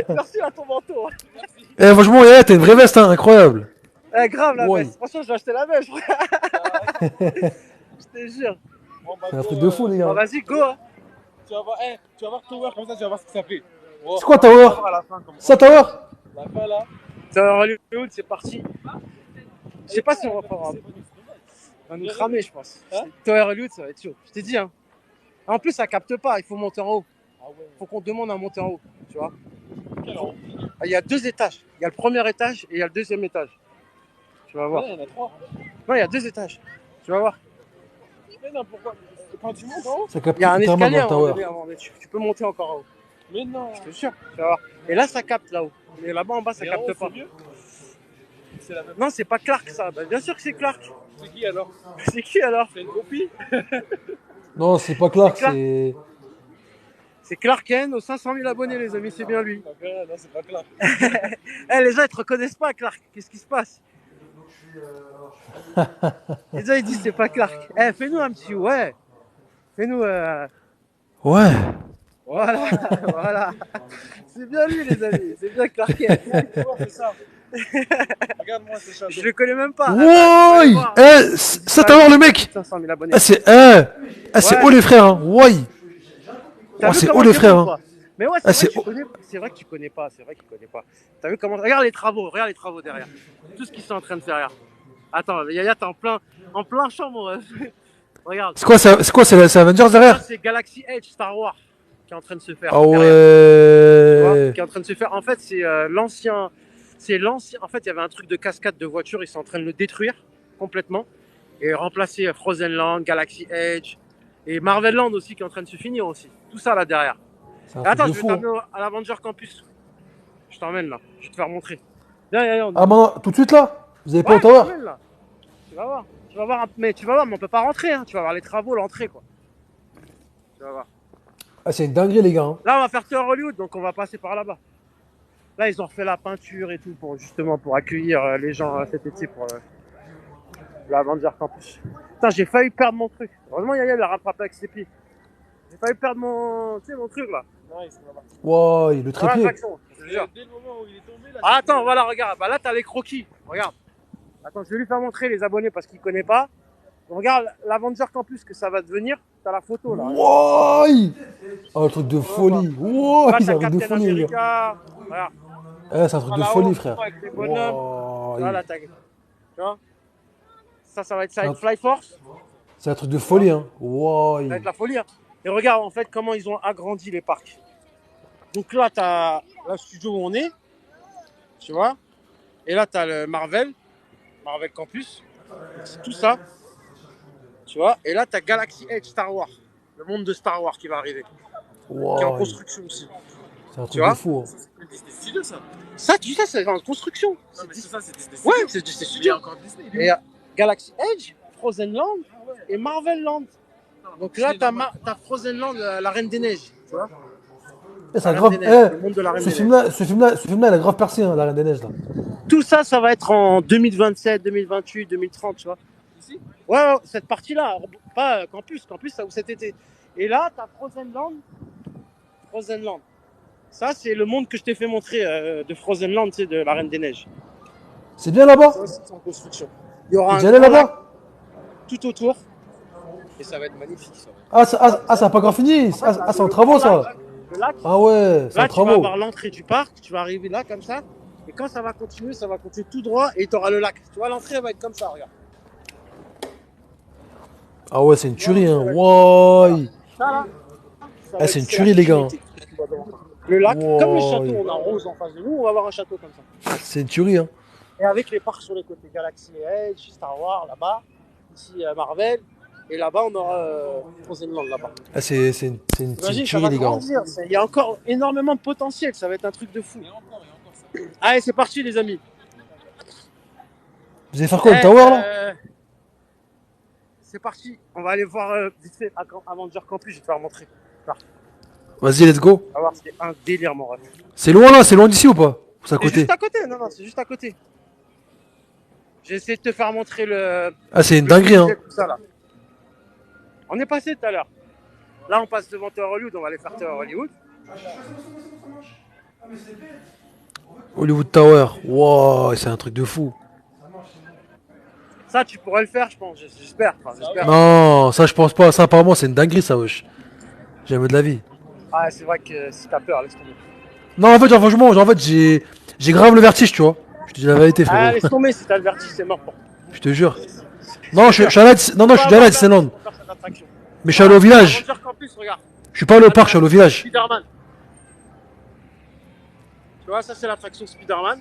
Merci à ton manteau. Eh, franchement, yeah, t'as une vraie veste, hein, incroyable. Eh, grave la Ouais. veste. Franchement, je vais acheter la veste. Je te jure. C'est un truc de fou, les Bon, gars. vas-y, go. Hein. Tu vas voir Tower comme ça, tu vas voir ce que ça fait. Oh, C'est quoi, Tower? à la fin, comme ça. Ça, Tower? La fin là. Tower Hollywood, c'est parti. Je sais pas si on va faire. On va nous cramer, je pense. Tower Hollywood, ça va être chaud. Je t'ai dit, hein. En plus, ça capte pas. Il faut monter en haut. Ah ouais. Faut qu'on demande à monter en haut. Tu vois. Quel rang? Il y a 2 étages. Il y a le premier étage et il y a le deuxième étage. Tu vas voir. Ouais, il y en a 3. Non, il y a 2 étages. Tu vas voir. Mais non, pourquoi? Quand tu montes en haut? Ça capte Il y a un littéralement escalier dans le avant, Tower. avant, mais tu peux monter encore en haut. Mais non. Je te jure. Tu vas voir. Et là, ça capte là-haut. Mais là-bas en bas, ça Et en capte haut, pas. c'est mieux. C'est la même. Non, c'est pas Clark ça. Bah, bien sûr que c'est Clark. C'est qui alors? C'est qui alors? C'est une copie? Non, c'est pas Clark, Clark. c'est. C'est Clark Kent aux 500 000 abonnés, les amis. C'est bien lui. Non, c'est pas clair. Eh, les gens, ils te reconnaissent pas, Clark. Qu'est-ce qui se passe? Les gens, ils disent c'est pas Clark. Eh, fais-nous un petit ouais. Fais-nous. Ouais. Voilà, voilà. C'est bien lui, les amis. C'est bien Clark Kent. C'est ça. Regarde-moi ce château. Je le connais même pas. Ouais. Eh, ça, Tower, le mec. 500 000 abonnés. Ah, c'est. C'est Ouais. haut, les frères, hein. Ouais. T'as Oh, vu c'est comment haut, les il est frères, beau, hein. quoi. Mais ouais, Ah, c'est c'est vrai que tu connais pas. C'est vrai qu'il connaît pas. T'as vu comment. Regarde les travaux derrière. Tout ce qu'ils sont en train de faire. Regarde. Attends, Yaya, t'es en plein champ, mon ref. Regarde. C'est quoi, c'est Avengers Ça, derrière? c'est Galaxy Edge Star Wars qui est en train de se faire. Ah derrière. Tu vois, ouais. qui est en train de se faire. En fait, c'est l'ancien. C'est l'ancien. En fait, il y avait un truc de cascade de voiture. Ils sont en train de le détruire complètement et remplacer Frozen Land, Galaxy Edge et Marvel Land aussi qui est en train de se finir aussi. Tout ça là derrière. C'est un Et attends, truc je de vais fou. t'amener à l'Avenger Campus. Je t'emmène là. Je vais te faire montrer. Viens. Ah, maintenant, tout de suite là? Vous avez pas Ouais, au je Tower? t'emmène, là. Tu vas voir. Mais tu vas voir, mais on peut pas rentrer. Hein. Tu vas voir les travaux, l'entrée quoi. Tu vas voir. Ah, c'est une dinguerie, les gars. Hein. Là, on va faire Tower Hollywood, donc on va passer par là-bas. Là, ils ont refait la peinture et tout pour justement pour accueillir les gens cet été pour l'Avenger Campus. Putain, j'ai failli perdre mon truc. Heureusement, Yaya l'a rattrapé avec ses pieds. J'ai failli perdre mon truc là. Non, il se va pas. Ouais, le Voilà, trépied. Jackson, je te jure. Dès le moment où il est tombé là. Ah, attends, voilà, regarde. Bah là, t'as les croquis. Regarde. Attends, je vais lui faire montrer les abonnés parce qu'il connaît pas. Regarde l'Avenger Campus que ça va devenir. T'as la photo là. Ouais. Oh, le truc de folie. Ouais, Là, c'est t'as un truc de Captain folie, les gars. America. Regarde. Eh, c'est un truc de Là-haut, folie, frère. avec les bonhommes. Ouais. Là, t'as. Tu vois. Ça va être Fly Force. C'est un truc de folie, hein. Ça va Ouais. être la folie. Hein. Et regarde en fait comment ils ont agrandi les parcs. Donc là, tu as le studio où on est, tu vois. Et là, tu as le Marvel Campus. C'est tout ça, tu vois. Et là, tu as Galaxy Edge Star Wars, le monde de Star Wars qui va arriver, qui est en Ouais. construction aussi. C'est un Tu truc vois de fou. Hein. C'est stylé ça. Ça, tu sais, c'est en construction. Non, mais c'est ça, c'est Disney. Ouais, c'est Disney Il y Studio. a encore Disney. Et Galaxy Edge, Frozen Land et Marvel Land. Donc là, tu as Frozen Land, la Reine des Neiges, tu vois. Eh, c'est un La grave. Reine des Neiges, Eh, le monde de la Reine ce des film-là, il a grave percé, hein, la Reine des Neiges, là. Tout ça, ça va être en 2027, 2028, 2030, tu vois. Ici? Ouais, cette partie-là, pas Campus, ça ou cet été. Et là, t'as Frozen Land. Frozen Land. Ça, c'est le monde que je t'ai fait montrer de Frozen Land, tu sais, de la Reine des Neiges. C'est bien là-bas? Ça, c'est en construction. Il y aura T'es un déjà allé grand lac là-bas? tout autour. Et ça va être magnifique, ça. Ça a pas encore fini. C'est en travaux, ça. Le lac, Ah ouais, c'est en là, tu vas travaux. avoir l'entrée du parc, tu vas arriver là, comme ça. Et quand ça va continuer tout droit et tu auras le lac. Tu vois, l'entrée, elle va être comme ça, regarde. Ah ouais, c'est une tuerie, hein. Ouais. Ça, là, ça va Ah, être- c'est une la tuerie, les gars. sécurité que tu vois devant toi. Le lac, Wow. comme le château, on a Rose en face de nous, on va avoir un château comme ça. C'est une tuerie, hein. Et avec les parcs sur les côtés, Galaxy Edge, Star Wars là-bas, ici Marvel, et là-bas on aura Frozen Land là-bas. Ah, c'est une Imagine, ça tuerie, va les gars. grandir, il y a encore énormément de potentiel, ça va être un truc de fou. Allez, c'est parti les amis. Vous allez faire quoi, le Eh, Tower, là? C'est parti, on va aller voir vite fait Avenger Campus, je vais te faire montrer. Vas-y, let's go. On va voir, c'est un délire mon ref. C'est loin, là? C'est loin d'ici ou pas? C'est à C'est côté. juste à côté, non, non, c'est juste à côté. J'ai essayé de te faire montrer Ah, c'est une le dinguerie, hein. budget, tout ça là. On est passé tout à l'heure. Là, on passe devant Tower Hollywood, on va aller faire Tower Hollywood. Hollywood Tower. Wow, c'est un truc de fou. Ça, tu pourrais le faire, je pense, j'espère. Enfin, j'espère. Non, ça, je pense pas. Ça, apparemment, c'est une dinguerie, ça, wesh. Jamais de la vie. Ah, c'est vrai que si t'as peur, laisse tomber. Non, en fait, genre, franchement, genre, en fait, j'ai grave le vertige, tu vois. Je te dis la vérité, Ah, frérot. laisse tomber, si t'as le vertige, c'est mort pour toi. Je te jure. Non, je suis allé à Dis- non, non, je suis déjà allé à Disneyland. Pour faire cette attraction. Mais je suis allé au village. Ranger Campus, regarde. Je suis pas allé au parc, je suis allé au village. Spider-Man. Tu vois, ça, c'est l'attraction Spider-Man.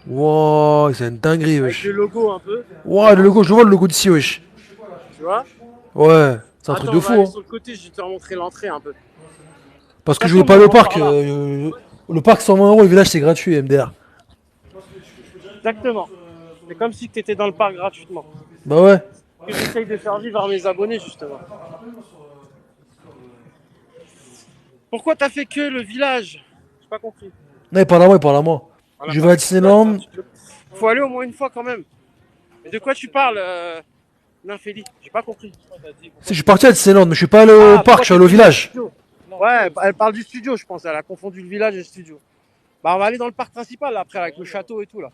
Wow, c'est une dinguerie, Avec wesh. le logo un peu, Wow, le logo, je vois le logo d'ici, wesh. tu vois. Ouais, c'est un truc Attends, de on va fou, aller hein. sur le côté, je vais te montrer l'entrée un peu. Parce que je Attends, voulais pas aller au on va parc. par là. Le parc 120 €, le village c'est gratuit, MDR. Exactement. C'est comme si tu étais dans le parc gratuitement. Bah ouais. Que j'essaye de faire vivre à mes abonnés, justement. Pourquoi t'as fait que le village? J'ai pas compris. Non, il parle à moi, il parle à moi. Voilà, Je vais à Disneyland. Faut aller au moins une fois quand même. Mais de quoi tu parles, Nymphélie? J'ai pas compris. Si, je suis parti à Disneyland, mais je suis pas allé au parc, je suis allé au village. Ouais, elle parle du studio, je pense. Elle a confondu le village et le studio. Bah, on va aller dans le parc principal, là, après, avec le château et tout, là.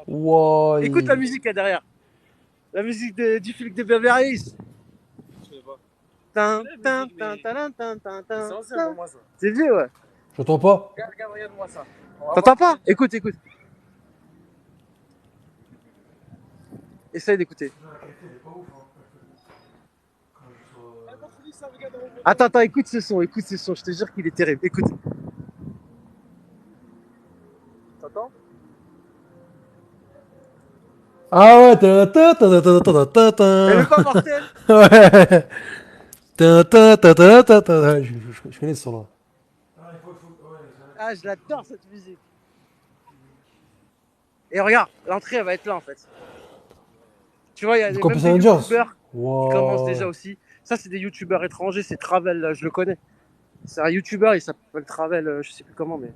Wow. Écoute la musique qu'il y a derrière. La musique du film de Beverly Hills. Tin, tin, tin, tin, tin, tin, tin, C'est ancien tin. pour moi ça. C'est vieux, ouais. J'entends pas. Regarde-moi ça. T'entends pas? Écoute, écoute. Essaye d'écouter. Attends, écoute ce son, je te jure qu'il est terrible. Écoute. T'entends? Ah ouais. Elle est pas mortelle. Ouais. Je connais ce son-là. Ah, je l'adore cette musique. Et regarde, l'entrée elle va être là en fait. Tu vois, il y a Du même Campus des Avengers. youtubeurs qui commencent Wow. déjà aussi. Ça, c'est des youtubeurs étrangers, c'est Travel, là, je le connais. C'est un youtubeur, il s'appelle Travel, je sais plus comment, mais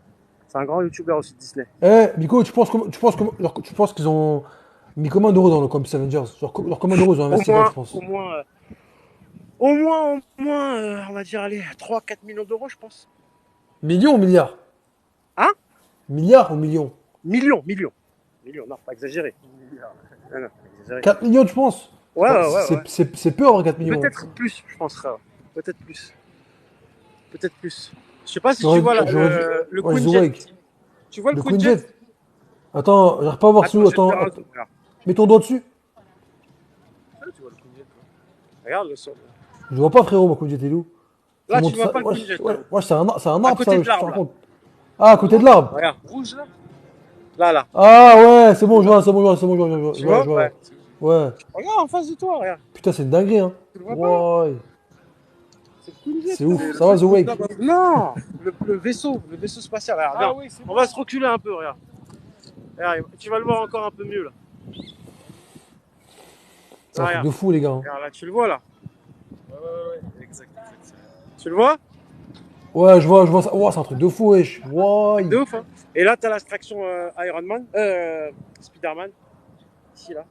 c'est un grand youtubeur aussi de Disney. Eh, Nico, tu penses qu'ils ont mis combien d'euros dans le Campus Avengers? Genre combien d'euros ils ont investi dedans, tu penses? Au moins, on va dire, allez, 3-4 millions d'euros, je pense. Millions ou milliards? Hein? Milliards ou millions? Millions. Millions, non, pas exagéré. Non, non, pas exagéré. 4 millions, tu penses? Ouais. C'est peu avoir 4 millions. Peut-être plus, je pense, frère. Peut-être plus. Je sais pas si J'aurais- tu vois là, j'aurais le Ouais, Queen The Jet. Wake. Tu vois le Le Queen Queen Jet? Jet. Attends, j'arrive pas à voir Attends, sous. je vais te Attends, faire un zoom, regarde. mets ton doigt dessus. Regarde le son. Je vois pas, frérot, mon Queen Jet, il est où? Là, Tu tu montres vois ça- pas le Queen Jet. Ouais, là. ouais, c'est un arbre, À ça, côté de je te l'arbre, rends là. compte. Ah, à côté de l'arbre. Regarde. Rouge là. Là. Ah ouais, c'est bon, je vois, Tu vois? je vois. Ouais. Ouais. Regarde en face de toi, regarde. Putain, c'est une dinguerie, hein. Tu le vois pas? Ouais. C'est le Queen Jet. C'est ouf. Ça va, The Wake? Non, le vaisseau spatial. Regarde, Ah regarde. oui, c'est On va se reculer un peu, regarde. Regarde, tu vas le voir encore un peu mieux là. C'est un truc Regarde. de fou, les gars. Regarde, là, tu le vois là. Ouais. Exact. Tu le vois? Ouais, je vois ça. Ouais, c'est un truc de fou, wesh. Ouais. De ouf, hein. Et là, t'as l'attraction Iron Man, Spider-Man. Ici, là.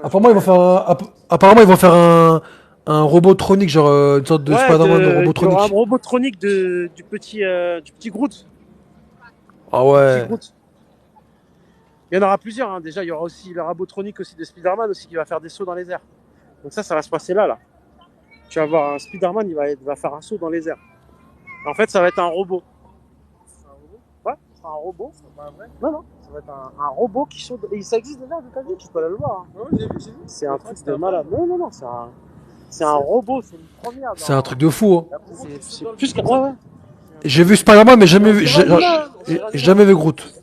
Apparemment, ils vont faire un robotronique, genre une sorte de Spider-Man il y robotronique. aura un robotronique du petit Groot. Ah Petit ouais. Groot. Il y en aura plusieurs, hein. Déjà, il y aura aussi le robotronique aussi de Spider-Man aussi qui va faire des sauts dans les airs. Donc ça va se passer là. Tu vas voir un Spider-Man, il va faire un saut dans les airs. En fait, ça va être un robot. C'est un robot. Ouais, c'est un robot. C'est pas vrai. Non, ça va être un robot qui saute. Et ça existe déjà, t'as vu, tu peux aller le voir. Hein. Ouais, j'ai vu. C'est un truc de malade. Non, c'est un robot, c'est une première. C'est un truc de fou, hein. C'est plus qu'un. Ouais. J'ai vu Spider-Man, mais jamais vu, C'est un humain, c'est un jamais vu Groot.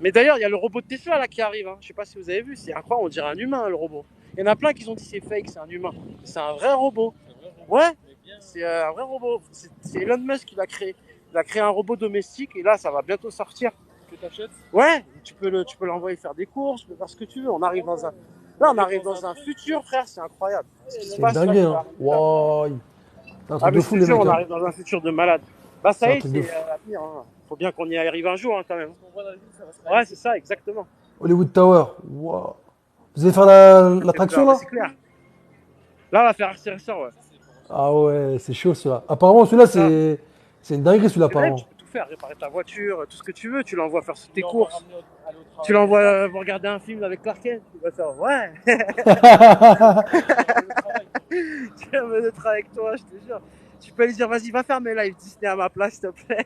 Mais d'ailleurs, il y a le robot de Tesla là qui arrive. Hein. Je sais pas si vous avez vu, c'est incroyable, on dirait un humain le robot. Il y en a plein qui ont dit c'est fake, c'est un humain. C'est un vrai robot. Ouais, c'est un vrai robot. C'est Elon Musk qui l'a créé. Il a créé un robot domestique et là, ça va bientôt sortir. Que t'achètes. Ouais, tu peux l'envoyer faire des courses, tu peux faire ce que tu veux. On arrive dans un futur, frère, c'est incroyable. Ce qui se C'est une passe, là, dinguerie, qui hein. va arriver, là. Wow. C'est un Ah, truc mais de je fou, te les jure, mecs. on Hein. arrive dans un futur de malade. Bah ça C'est un y est, truc de c'est fou. l'avenir. Hein. Faut bien qu'on y arrive un jour, hein, quand même. Ouais, c'est ça, exactement. Hollywood Tower. Wow. Vous allez faire l'attraction là? C'est clair. Là, on va faire RC ouais. Ah ouais, c'est chaud celui-là. Apparemment, celui-là, Ça. c'est une dinguerie celui-là, C'est vrai, apparemment. tu peux tout faire, réparer ta voiture, tout ce que tu veux. Tu l'envoies faire tes courses. Tu l'envoies regarder un film avec Clark Kent. Tu vas faire, ouais. Tu vas me mettre avec toi, je te jure. Tu peux lui dire, vas-y, va faire mes lives Disney à ma place, s'il te plaît.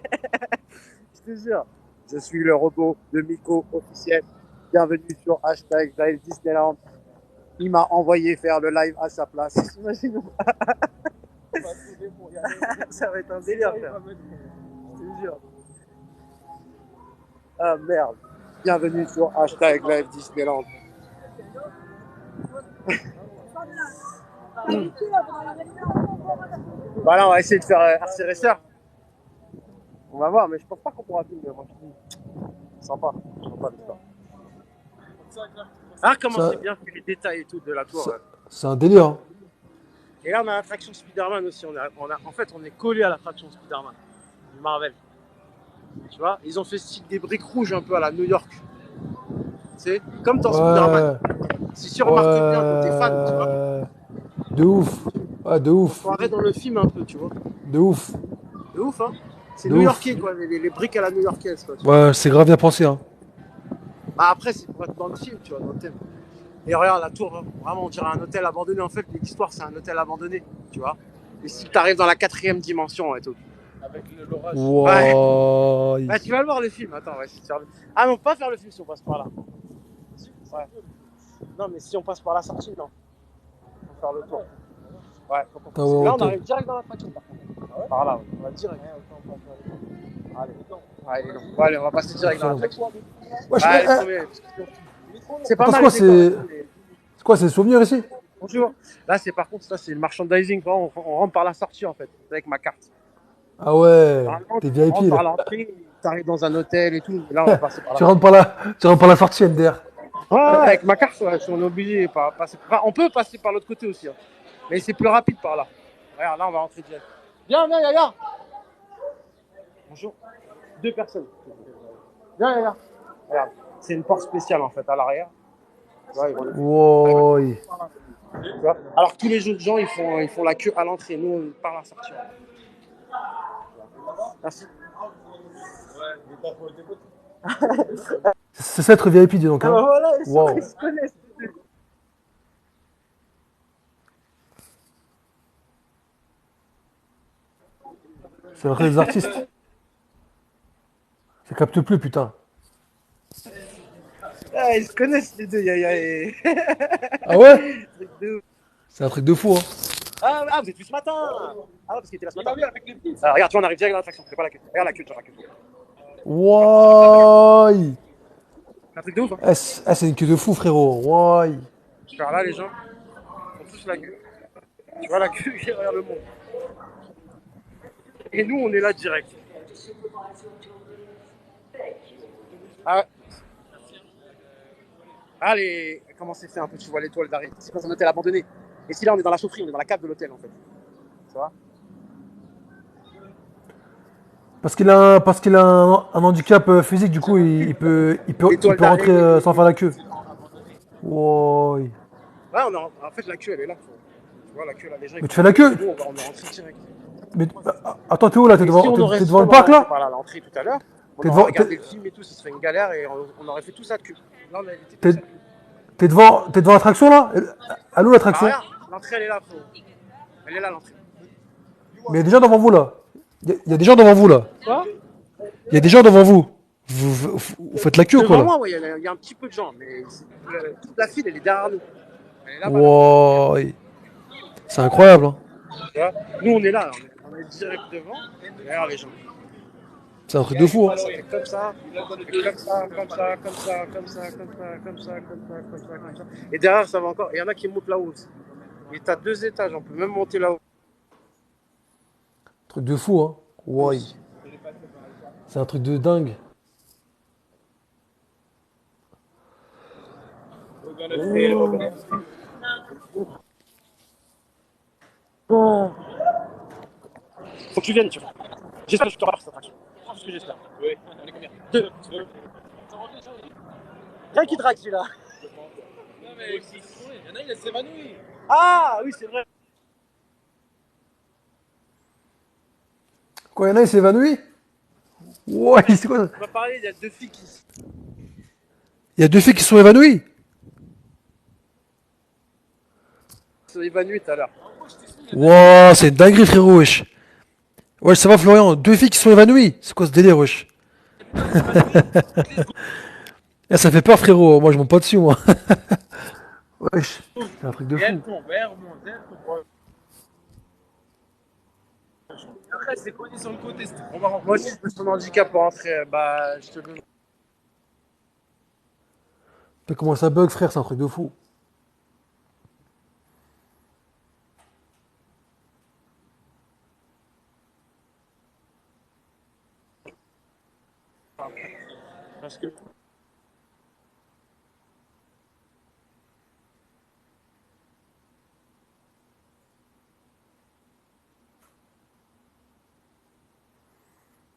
Je te jure. Je suis le robot de Miko officiel. Bienvenue sur hashtag Live Disneyland. Il m'a envoyé faire le live à sa place. Imagine. Ça va être un délire, frère. Je te jure. Ah merde. Bienvenue sur hashtag Live Disneyland. Voilà, on va essayer de faire RC Racer. On va voir, mais je pense pas qu'on pourra filmer. Moi, je dis. Sympa. Sympa l'histoire. Ah, comment Ça- c'est bien fait les détails et tout de la tour. Ça- C'est un délire. Hein. Et là, on a l'attraction Spider-Man aussi. En fait, on est collé à l'attraction Spider-Man du Marvel. Tu vois, ils ont fait style des briques rouges un peu à la New York. C'est comme dans Spider-Man. Si tu remarques bien quand t'es fan, tu vois, Ouais. De ouf. Ouais, de ouf. on arrête dans le film un peu, tu vois. De ouf. De ouf, hein. C'est De new-yorkais, quoi, les briques à la new-yorkaise, quoi. Ouais, c'est grave bien pensé. Hein. Bah après, c'est pour être dans le film, tu vois, dans le thème. Et regarde, la tour, vraiment, on dirait un hôtel abandonné. En fait, l'histoire, c'est un hôtel abandonné, tu vois. Et si t'arrives dans la 4e dimension et tout. Avec l'orage. Wow. Bah, tu vas le voir le film, attends, on va essayer de faire le... Ah non, pas faire le film si on passe par là. Ouais. Non, mais si on passe par la sortie, non. On va faire le tour. Ouais, faut qu'on Ah ouais, là, on ok. arrive direct dans l'attraction, par contre. Par là, ouais. On va direct. Allez, allez, non. Bon, allez, on va passer direct dans l'attraction. Ouais, je- Allez, eh, premier, parce que c'est pas Attends, mal. c'est les quoi, décors, c'est- C'est quoi, c'est le souvenir ici? Bonjour. Là, c'est par contre, ça, c'est le merchandising. On rentre par la sortie, en fait, avec ma carte. Ah ouais, Normalement, t'es tu rentres VIP par là. l'entrée, tu arrives dans un hôtel et tout. Là, on va passer par là. Tu rentres par la sortie MDR. Ouais, avec ma carte, ouais, si on est obligé. Passer... Enfin, on peut passer par l'autre côté aussi. Hein. Mais c'est plus rapide par là. Regarde, là, on va rentrer direct. Viens, Yaya. Bonjour. 2 personnes. Viens, Yaya. Regarde, c'est une porte spéciale, en fait, à l'arrière. Tu vois, ils vont... Wow. Tu vois. Alors que tous les autres gens, ils font la queue à l'entrée. Nous, on part à la sortie. Merci. C'est ça être VIP, dis donc. Ah bah Hein. voilà, Wow. ils se connaissent. C'est l'entrée des artistes. Ça capte plus, putain. Ah, ils se connaissent les deux, Yaya et... Ah ouais? Truc de ouf. C'est un truc de fou, hein. Ah, vous êtes vus ce matin. Ah, parce qu'il était là ce matin. Ah, regarde, tu vois, on arrive direct dans l'attraction. Fais pas la queue. Regarde la queue, tu vois la queue. Wow. C'est un truc de ouf, hein. C'est une queue de fou, frérot. Wow. Car là, les gens font tous la queue. Tu vois la queue qui est derrière le monde. Et nous, on est là direct. Ah, allez, comment c'est fait un peu, tu vois l'étoile d'arrêt. C'est dans un hôtel abandonné. Et si là, on est dans la chaufferie, on est dans la cave de l'hôtel, en fait. Tu vois? Parce qu'il a un handicap physique, du coup, il peut L'étoile rentrer d'arrêt. sans faire la queue. Wow. Ouais, en fait, la queue, elle est là. Tu vois, la queue, là, les gens... Mais tu fais la queue? Nous, on est rentré direct. Mais attends, t'es où là? T'es Et devant, si on aurait t'es devant le parc là? Par là, à l'entrée tout à l'heure, on T'es aurait devant, regardé le film et tout, ce serait une galère et on aurait fait tout ça de queue. Là, on a évité tout t'es ça. t'es devant l'attraction là? Allô Ah, l'attraction? regarde, l'entrée, elle est là, Elle est là, l'entrée. Mais il y a des gens devant vous là. Il y a des gens devant vous là. Quoi? Il y a des gens devant vous. Vous faites la queue ou quoi Devant là? moi, ouais, il y a un petit peu de gens, mais toute la file, elle est derrière nous. Elle est là-bas. Wow. C'est incroyable. Hein. Tu vois. Nous, on est là, on est direct devant. Regarde les gens. C'est un truc de fou. Hein. Ça fait comme ça, comme ça, comme ça, comme ça, comme ça, comme ça, comme ça, comme ça, comme ça, comme ça. Et derrière, ça va encore. Il y en a qui montent là-haut aussi. Et t'as 2 étages, on peut même monter là-haut. Truc de fou. Hein. Wow. C'est un truc de dingue. Faut que tu viennes, tu vois. J'espère que je te rappe cette attraction. C'est ce que j'espère. Oui, on est combien? Deux. Rien qui drague celui-là. Non, mais il y en a, il s'évanouit. Ah oui, c'est vrai. Quoi, il y en a, il s'est évanoui? Ouais, c'est quoi ça? On va parler, il y a deux filles qui Il y a deux filles qui sont évanouies? sont évanouies tout à l'heure. Wow, c'est une dinguerie, frérot, wesh. Wesh, ça va, Florian? Deux filles qui sont évanouies? C'est quoi ce délire, wesh? Eh, ça fait peur, frérot. Moi, je monte pas dessus, moi. Wesh, c'est un truc de Et elle fou. tombe, elle remonte, elle tombe. Après, c'est connu sur le côté, c'était trop marrant. Moi aussi, je me son handicap pour rentrer. Bah, je te le. Mais comment ça bug, frère? C'est un truc de fou. Parce que.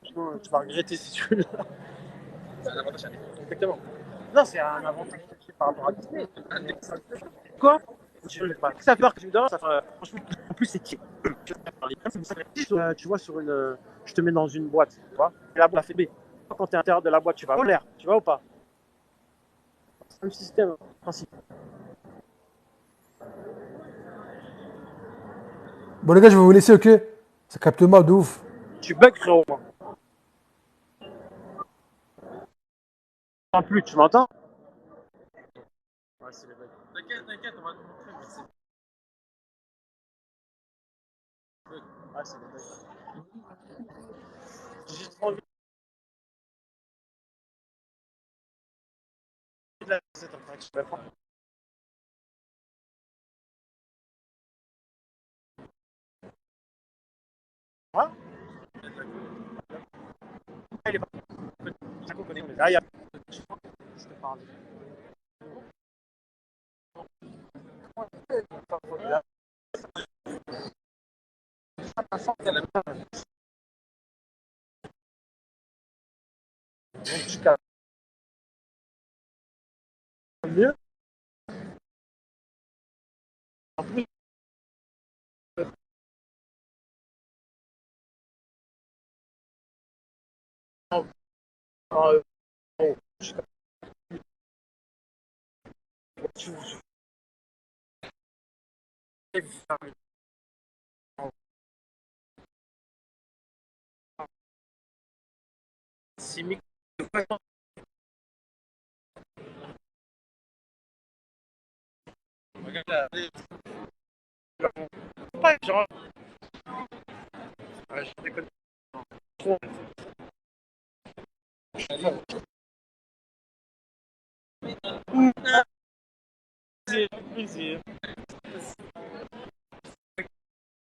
Franchement, tu vas regretter si tu veux. C'est un avantage à lui. Exactement. Non, c'est un avantage par rapport à Disney. Quoi? Je ne sais pas. Ça fait peur que tu me donnes, ça fait. Franchement, en plus, c'est type. Tu vois, sur une. Je te mets dans une boîte, tu vois. Et la boîte fait B. Quand tu es à l'intérieur de la boîte, tu vas en l'air, tu vois ou pas? C'est le même système, principe. Bon, les gars, je vais vous laisser, ok? Ça capte mal de ouf. Tu bugs, frérot, moi. En plus, tu m'entends? Ouais, c'est les bugs. T'inquiète, t'inquiète, on va te montrer. Mais c'est Ouais, c'est les bugs. J'ai juste envie de la cette interaction. Ouais? Il est pas. Ça qu'on connaît, on est là. Je te parle. Tu calmes mieux. En plus, euh, tu c'est micro. regarde là. Pas genre. Ouais, je déconne. Plaisir.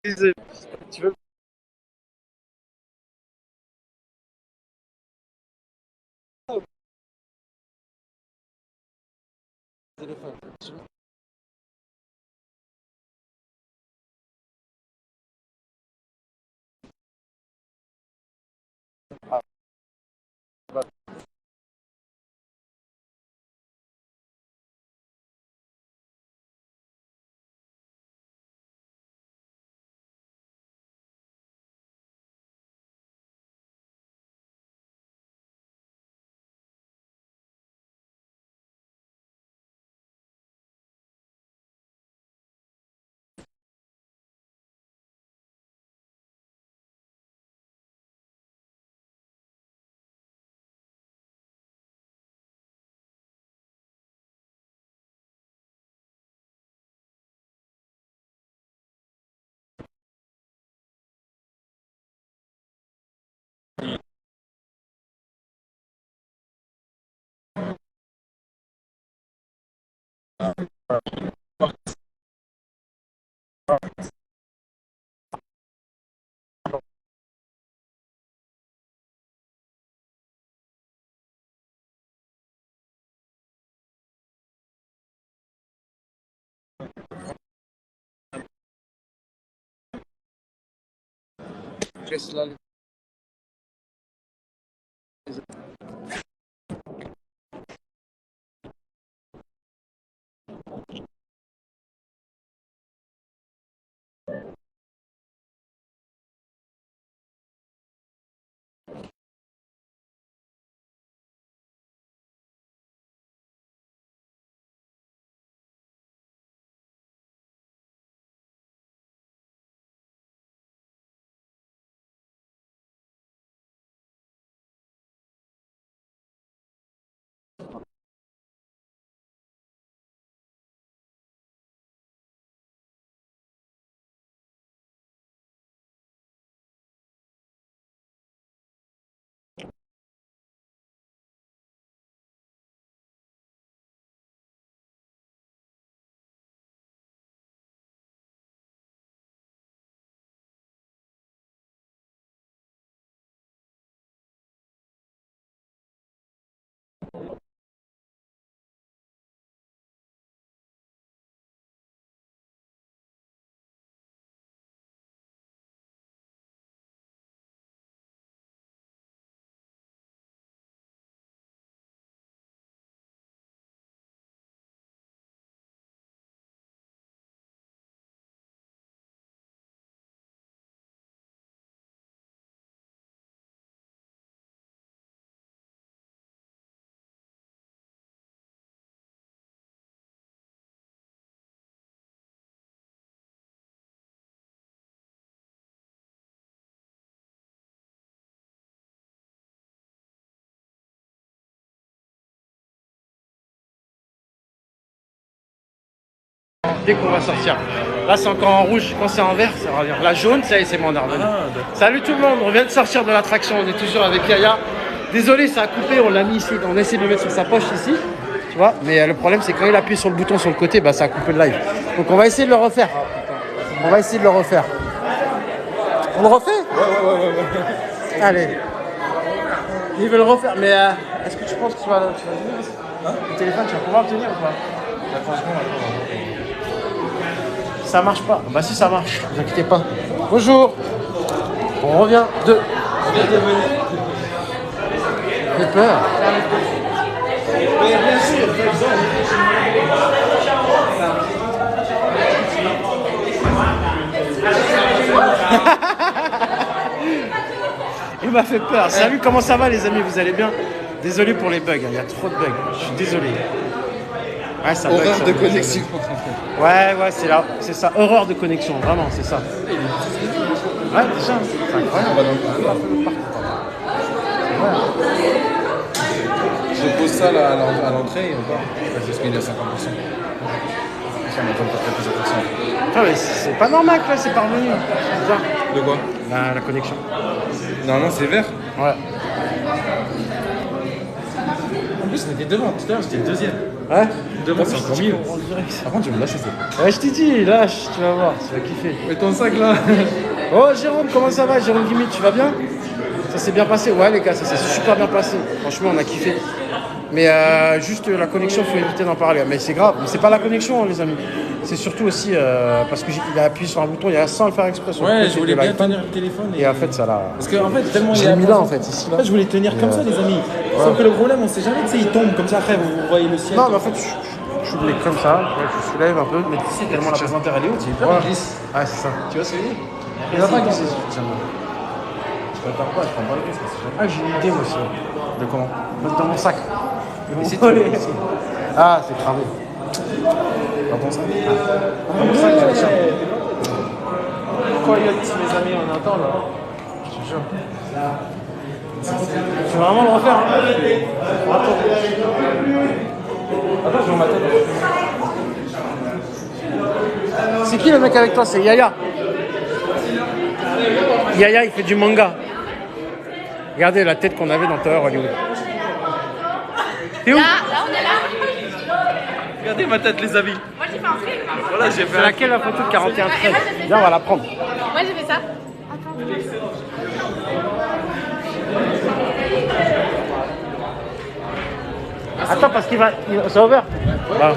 Plaisir. Tu veux le téléphone? Je laisse là. Dès qu'on va sortir. Là, c'est encore en rouge. Quand c'est en vert, ça revient. La jaune, ça y est, c'est mon ardenne. Salut tout le monde, on vient de sortir de l'attraction. On est toujours avec Yaya. Désolé, ça a coupé. On l'a mis ici. On a essayé de le mettre sur sa poche ici. Tu vois. Mais le problème, c'est quand il appuie sur le bouton sur le côté, bah, ça a coupé le live. Donc, on va essayer de le refaire. On va essayer de le refaire. On le refait? Ouais. Allez. Il veut le refaire. Mais est-ce que tu penses que tu vas tenir le téléphone, tu vas pouvoir le tenir ou pas? Ça marche pas. Bah si ça marche, ne vous inquiétez pas. Bonjour. On revient de... J'ai peur. Mais bien sûr, il m'a fait peur. Salut, comment ça va les amis? Vous allez bien? Désolé pour les bugs, il y a trop de bugs. Je suis désolé. Ouais, ça bug, Horreur de connexion. Ouais, c'est là, c'est ça. Horreur de connexion, vraiment, c'est ça. Ouais, déjà, c'est incroyable. Je pose ça là, à l'entrée et encore. Parce qu'il y a 50%. Ça m'attend pas très plus attention. Putain, mais c'est pas normal que là, c'est parvenu. C'est bizarre. De quoi? La connexion. Non, c'est vert. Ouais. En plus, on était devant. Tout à l'heure, j'étais le deuxième. Ouais. Devant, c'est encore mieux. Par contre, je vais me lâcher ça. Ouais, je t'ai dit, lâche, tu vas voir, tu vas kiffer. Mais ton sac là. Oh, Jérôme, comment ça va? Jérôme Guimit, tu vas bien? Ça s'est bien passé? Ouais, les gars, ça s'est super bien passé. Franchement, on a kiffé. Mais juste la connexion, il faut éviter d'en parler. Mais c'est grave. Mais c'est pas la connexion, hein, les amis. C'est surtout aussi parce qu'il a appuyé sur un bouton, il a sans le faire exprès. Ouais, je voulais bien tenir le téléphone. Et en fait, ça l'a. Parce qu'en fait, tellement il J'ai mis là, en fait, ici. Là. Je voulais tenir comme ça, les amis. Sauf que le problème, on sait jamais, tu sais, il tombe comme ça. Après, vous voyez le ciel. Non, mais en fait, je voulais comme ça. Je soulève un peu. Mais tu sais, tellement la présentaire elle est haute, il est ouais. glisse. Ah, c'est ça. Tu vois ce que je veux dire? Il va pas glisser. Je prépare pas, je prends pas le risque. Ah, j'ai une idée, moi aussi. De comment? Dans mon sac. Et si tu Ah, c'est cramé. Dans ton sac? Dans mon sac, tiens. Coyote, mes amis, on entend là. Je te jure. Tu veux vraiment le refaire? Hein? Attends, je vais en ma tête. C'est qui le mec avec toi? C'est Yaya. Yaya, il fait du manga. Regardez la tête qu'on avait dans Tower Hollywood. T'es où? Là, on est là. Regardez ma tête, les amis. Moi, j'ai fait un truc. Voilà, j'ai fait C'est laquelle la photo de 41 13? Viens, on va la prendre. Moi, j'ai fait ça. Attends, parce qu'il va. C'est ouvert. Bah.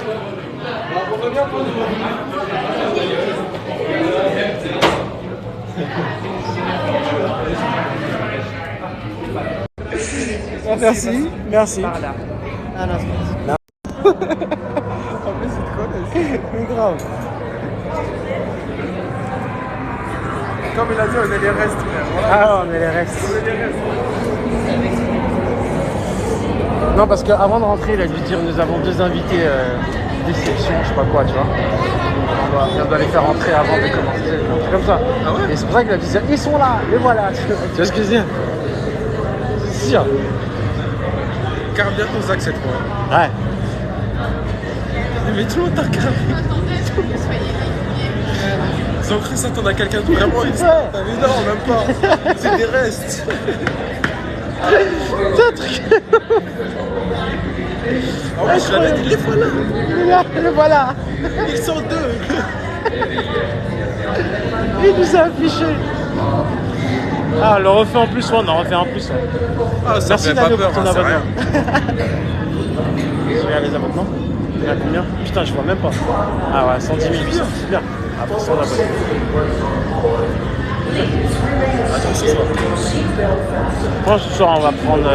Merci. Merci. Par là. Ah non, En plus, c'est trop c'est grave. Comme il a dit, on est les restes, frère. Voilà. Ah, on est les restes. On est les restes. Non, parce qu'avant de rentrer, il a dû dire nous avons 2 invités déception, je sais pas quoi, tu vois. On doit les faire rentrer avant de commencer. C'est comme ça. Ah ouais? Et c'est pour ça qu'il a dû dire ils sont là, les voilà. Tu vois ce que je veux dire? C'est sûr. Garde bien ton sac cette fois. Ouais. Mais tout le monde t'a regardé. Ils ont cru s'attendre à quelqu'un de vraiment extra. Mais non, même pas. C'est des restes. C'est un truc. En plus, je l'avais dit, les voilà. Les voilà. Ils sont 2. Il nous a affiché. Ah, on le refait en plus, ouais, on en refait en plus. Ouais. Ah, ça Merci fait pas Nano peur, pour ton hein, c'est rien. abonnement. Je regarde les abonnements. Il y a combien? Putain, je vois même pas. Ah ouais, 110 800, c'est bien. Après 100 abonnés. Attends, ce soir. Je pense que ce soir, on va prendre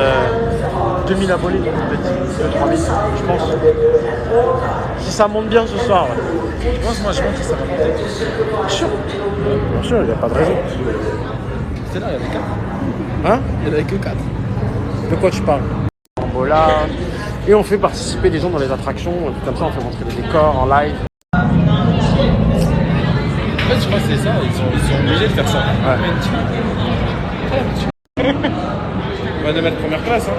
2000 abonnés, peut-être 2-3 000, je pense. Si ça monte bien ce soir, ouais. Je pense, moi, je pense que ça va monter. Bien sûr. Bien sûr, il n'y a pas de raison. C'est là, il y avait 4. Hein? Il y en avait que 4. De quoi tu parles? Voilà. Et on fait participer les gens dans les attractions, comme ça on fait montrer les décors en live. En fait, je crois que c'est ça, ils sont obligés de faire ça. Ouais. On va les mettre première classe, hein.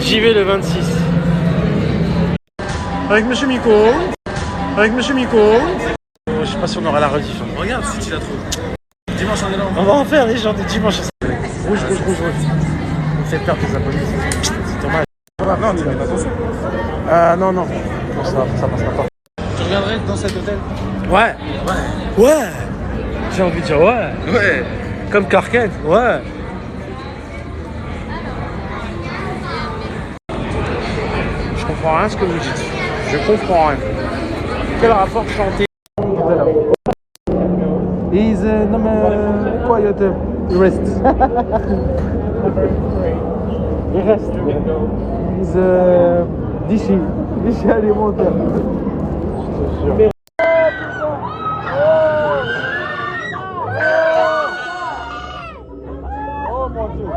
J'y vais le 26. Avec Monsieur Miko. Avec Monsieur Miko. Je sais pas si on aura la rediff. Hein. Regarde si tu la trouves. Dimanche, on est là. On va en faire les gens des dimanches. Rouge, rouge, rouge, rouge. On fait perdre des abonnés. C'est dommage. Non, tu mets pas attention. Non, non. Non, ça passera pas. Tu reviendrais dans cet hôtel? Ouais. Ouais. J'ai envie de dire ouais. Ouais. Comme Clark, ouais. Je comprends rien à ce que vous dites. Je comprends rien. Quel rapport chanter? He's quiet. He rests. Il reste. He's dishy. Dishy alimentaire. Oh mon Dieu.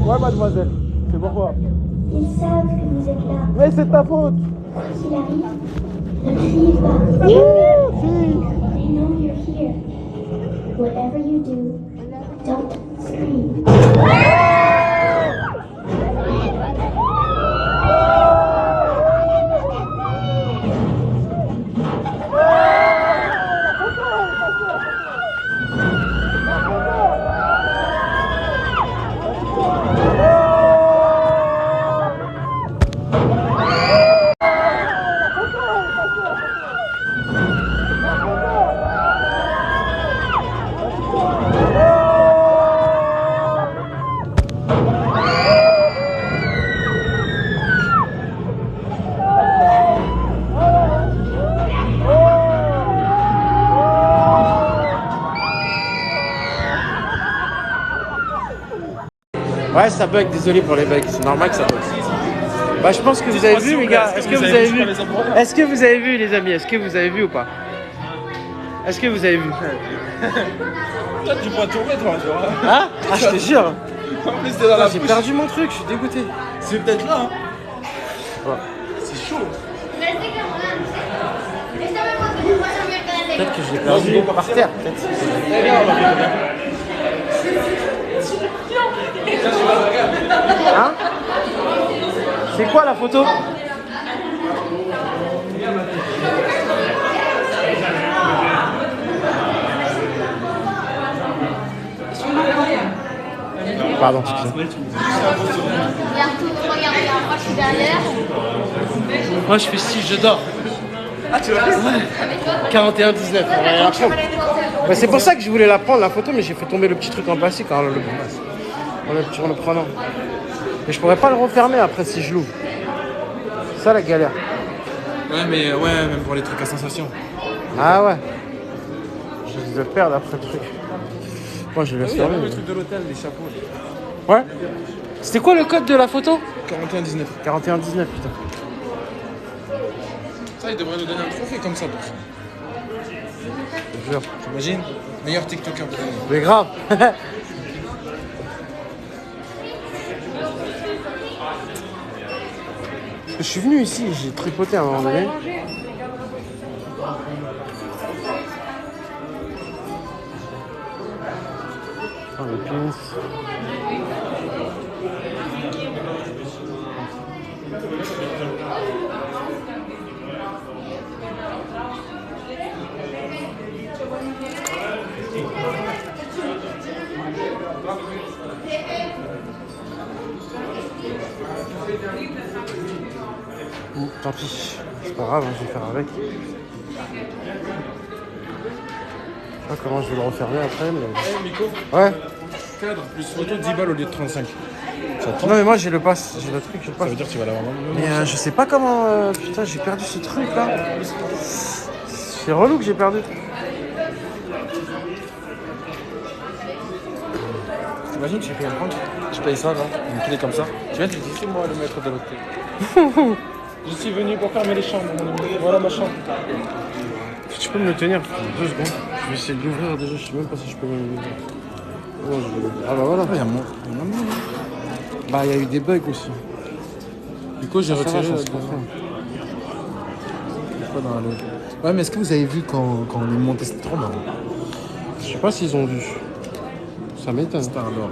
Ouais, mademoiselle. C'est pourquoi? Ils savent que vous êtes là. Mais c'est ta faute. S'il arrive, ne criez pas. They know you're here. Whatever you do, don't scream. Ouais, ça bug, désolé pour les bugs, c'est normal que ça bug. Bah, je pense que vous avez vu, les gars. Est-ce que vous avez vu? Est-ce que vous avez vu, les amis? Est-ce que vous avez vu ou pas? Est-ce que vous avez vu? Toi, tu pourras tourner, toi, tu vois. Hein? Ah, je te jure. En plus, t'es dans la J'ai bouche. perdu mon truc, je suis dégoûté. C'est peut-être là, hein. Ouais. C'est chaud. Peut-être que je l'ai perdu par terre, peut-être. Hein? C'est quoi la photo? Pardon. Regarde, moi je suis derrière. Moi je fais 6, je dors. Ah tu l'as fait? Ouais. 41-19. Bah, c'est pour ça que je voulais la prendre la photo, mais j'ai fait tomber le petit truc en plastique en le prenant. Mais je pourrais pas le refermer après si je l'ouvre. C'est ça la galère. Ouais, mais ouais, même pour les trucs à sensation. Ah ouais. Je vais perdre après le truc. Moi je le laisse fermer. Le truc de l'hôtel, les chapeaux. Ouais. C'était quoi le code de la photo? 41-19. 41-19, putain. Ça, ils devraient nous donner un trophée comme ça pour ça. Je jure. T'imagines? Meilleur TikToker de l'année. Mais grave. Je suis venu ici, j'ai tripoté à un moment donné. Oh, les pins. Tant pis, c'est pas grave, hein, je vais faire avec. Je sais pas comment je vais le refermer après, mais... Miko, Ouais. cadre plus photo 10 balles au lieu de 35. Ça te Non mais moi j'ai le pass, j'ai le truc, j'ai le Ça pass. veut dire que tu vas l'avoir vraiment. Mais je sais pas comment... putain, j'ai perdu ce truc là. C'est relou que j'ai perdu. T'imagines, tu payes un compte, tu payes ça là, une clé comme ça. Tu viens, tu dis c'est moi le maître de l'hôtel. Je suis venu pour fermer les chambres, mon ami. Voilà ma chambre. Tu peux me le tenir 2 secondes. Je vais essayer de l'ouvrir déjà, je sais même pas si je peux même l'ouvrir. Oh, ah bah voilà. Il y a mon. Bah il y a eu des bugs aussi. Du coup, j'ai Ça va, retiré ça le. se confirme. Pas dans le. Ouais, mais est-ce que vous avez vu quand on est monté, c'était trop marrant. Je sais pas s'ils ont vu. Ça m'étonne. C'était un lord.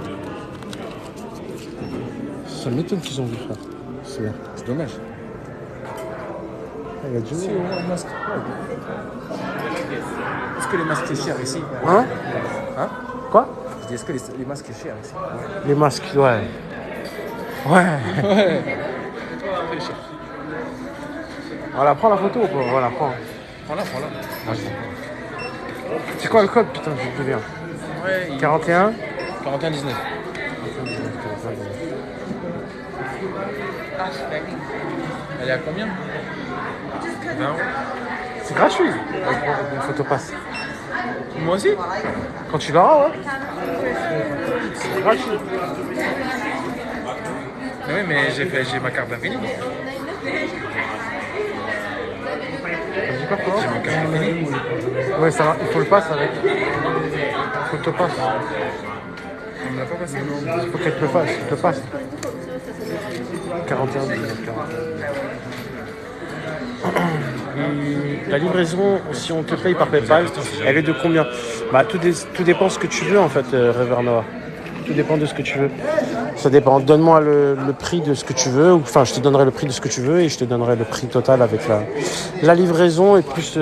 Ça m'étonne qu'ils ont vu, frère. C'est bien. C'est dommage. Il y a du Si, monde. un masque. Est-ce que les masques c'est cher ici? Hein? Hein? Quoi? Je dis, est-ce que les masques c'est cher ici? Les masques, ouais. Ouais. Voilà, prends la photo ou pas? Voilà, prends. Prends-la. C'est quoi le code? Putain, je me souviens. Ouais, 41. 41-19. Elle est à combien? 20 €. C'est gratuit. Une photopass. Moi aussi? Quand tu l'auras, ouais. C'est gratuit. Oui, mais j'ai ma carte d'infini. Ça dit pas quoi? J'ai ma carte d'infini. Ouais, ça va. Il faut le pass avec. Photopass. On me l'a pas passé. Il faut qu'elle te le fasse. Je te le passe. 41. La livraison, si on te paye par PayPal, elle est de combien? Bah, tout dépend ce que tu veux en fait, Rêveur Noah. Tout dépend de ce que tu veux. Ça dépend. Donne-moi le prix de ce que tu veux. Enfin, je te donnerai le prix de ce que tu veux et je te donnerai le prix total avec la livraison et plus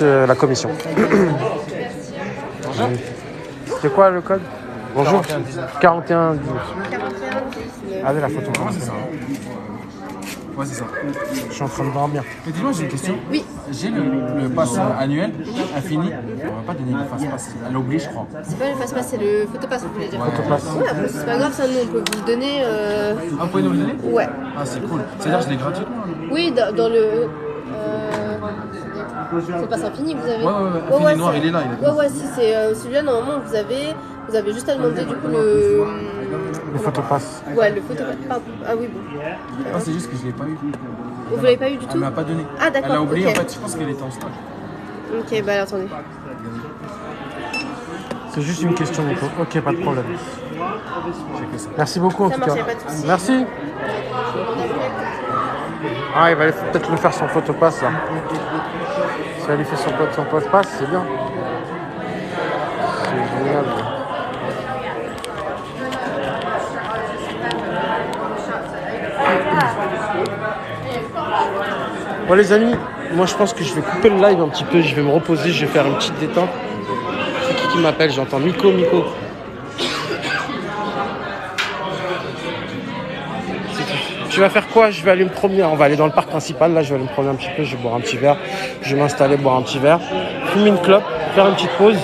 la commission. C'est quoi le code? Bonjour. 41 19. Allez, la photo. Ouais, c'est ça. Ouais, c'est ça. Je suis en train de dormir. Mais dis-moi, j'ai une question. Oui. J'ai le pass annuel infini. On va pas donner le pass. Elle oblige, je crois. C'est pas le passe-passe, c'est le photopass, vous voulez dire. Photopass. Ouais, après, c'est pas grave, ça, nous, on peut vous le donner. Ah, vous pouvez nous le donner? Ouais. Ah, c'est cool. C'est-à-dire que je l'ai gratuitement. Oui, dans le. C'est pas infini, vous avez. Ouais, Infini Noir, il est là. Ouais, si, c'est celui-là, normalement, vous avez juste à demander du coup le. Les photopass. Ouais, le photopass. Ah oui, bon. Ah, c'est juste que je l'ai pas eu. Vous l'avez pas eu du Elle tout? m'a pas donné. Ah, d'accord, Elle a oublié, ok. en fait. Je pense qu'elle était en stock. Ok, bah alors, attendez. C'est juste une question, Nico. Ok, pas de problème. J'ai que ça. Merci beaucoup en Ça tout marche, cas. y a pas de souci. Merci. Ah, il va peut-être le faire son photopass là. Si elle lui fait son photopass, c'est bien. C'est génial. Bon les amis, moi je pense que je vais couper le live un petit peu, je vais me reposer, je vais faire une petite détente. C'est qui m'appelle? J'entends Miko. Tu vas faire quoi? Je vais aller me promener. On va aller dans le parc principal. Là, je vais aller me promener un petit peu. Je vais boire un petit verre. Je vais m'installer, boire un petit verre. Fumer une clope, faire une petite pause.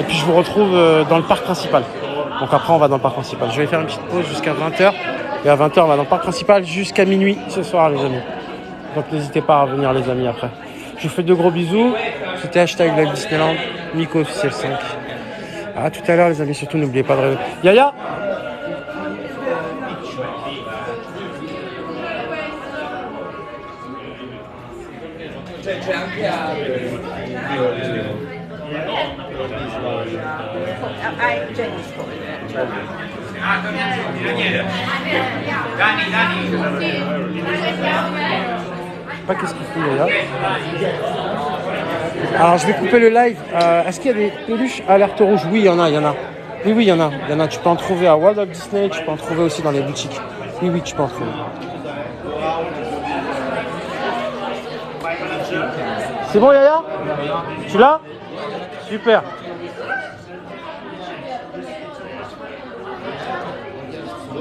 Et puis, je vous retrouve dans le parc principal. Donc après, on va dans le parc principal. Je vais faire une petite pause jusqu'à 20h. Et à 20h, on va dans le parc principal jusqu'à minuit ce soir, les amis. Donc, n'hésitez pas à revenir, les amis, après. Je vous fais de gros bisous. C'était hashtag Live Disneyland. Miko officiel 5. À tout à l'heure, les amis. Surtout, n'oubliez pas de rêver. Yaya? Je sais pas qu'est-ce qu'il fait là. Alors je vais couper le live. Est-ce qu'il y a des peluches à alerte rouge? Oui, il y en a. Oui, il y en a. Tu peux en trouver à World of Disney, tu peux en trouver aussi dans les boutiques. Oui, tu peux en trouver. C'est bon, Yaya? Tu l'as? Super.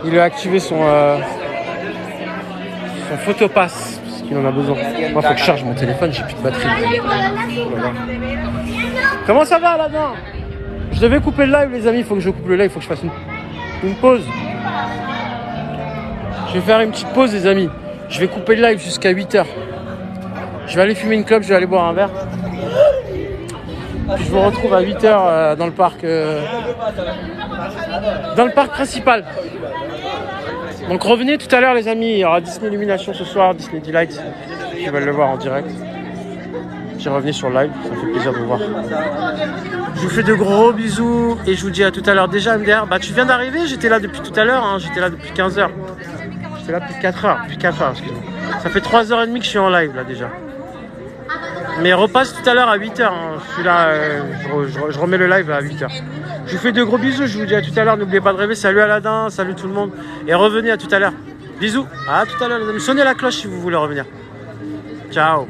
Il a activé son photopass parce qu'il en a besoin. Moi, faut que je charge mon téléphone, j'ai plus de batterie. Voilà. Comment ça va là-dedans? Je devais couper le live, les amis. Il faut que je coupe le live, il faut que je fasse une pause. Je vais faire une petite pause, les amis. Je vais couper le live jusqu'à 8h. Je vais aller fumer une clope, je vais aller boire un verre. Puis je vous retrouve à 8h dans le parc principal. Donc revenez tout à l'heure, les amis. Il y aura Disney Illumination ce soir, Disney Delight. Je vais le voir en direct. Puis revenez sur live, ça me fait plaisir de vous voir. Je vous fais de gros bisous et je vous dis à tout à l'heure. Déjà MDR, tu viens d'arriver, j'étais là depuis tout à l'heure, hein. J'étais là depuis 15h. J'étais là depuis 4h, excusez-moi. Ça fait 3h30 que je suis en live là déjà. Mais repasse tout à l'heure à 8h. Hein. Je suis là, je remets le live à 8h. Je vous fais de gros bisous, je vous dis à tout à l'heure. N'oubliez pas de rêver. Salut Aladin, salut tout le monde. Et revenez à tout à l'heure. Bisous, à tout à l'heure les amis. Sonnez la cloche si vous voulez revenir. Ciao.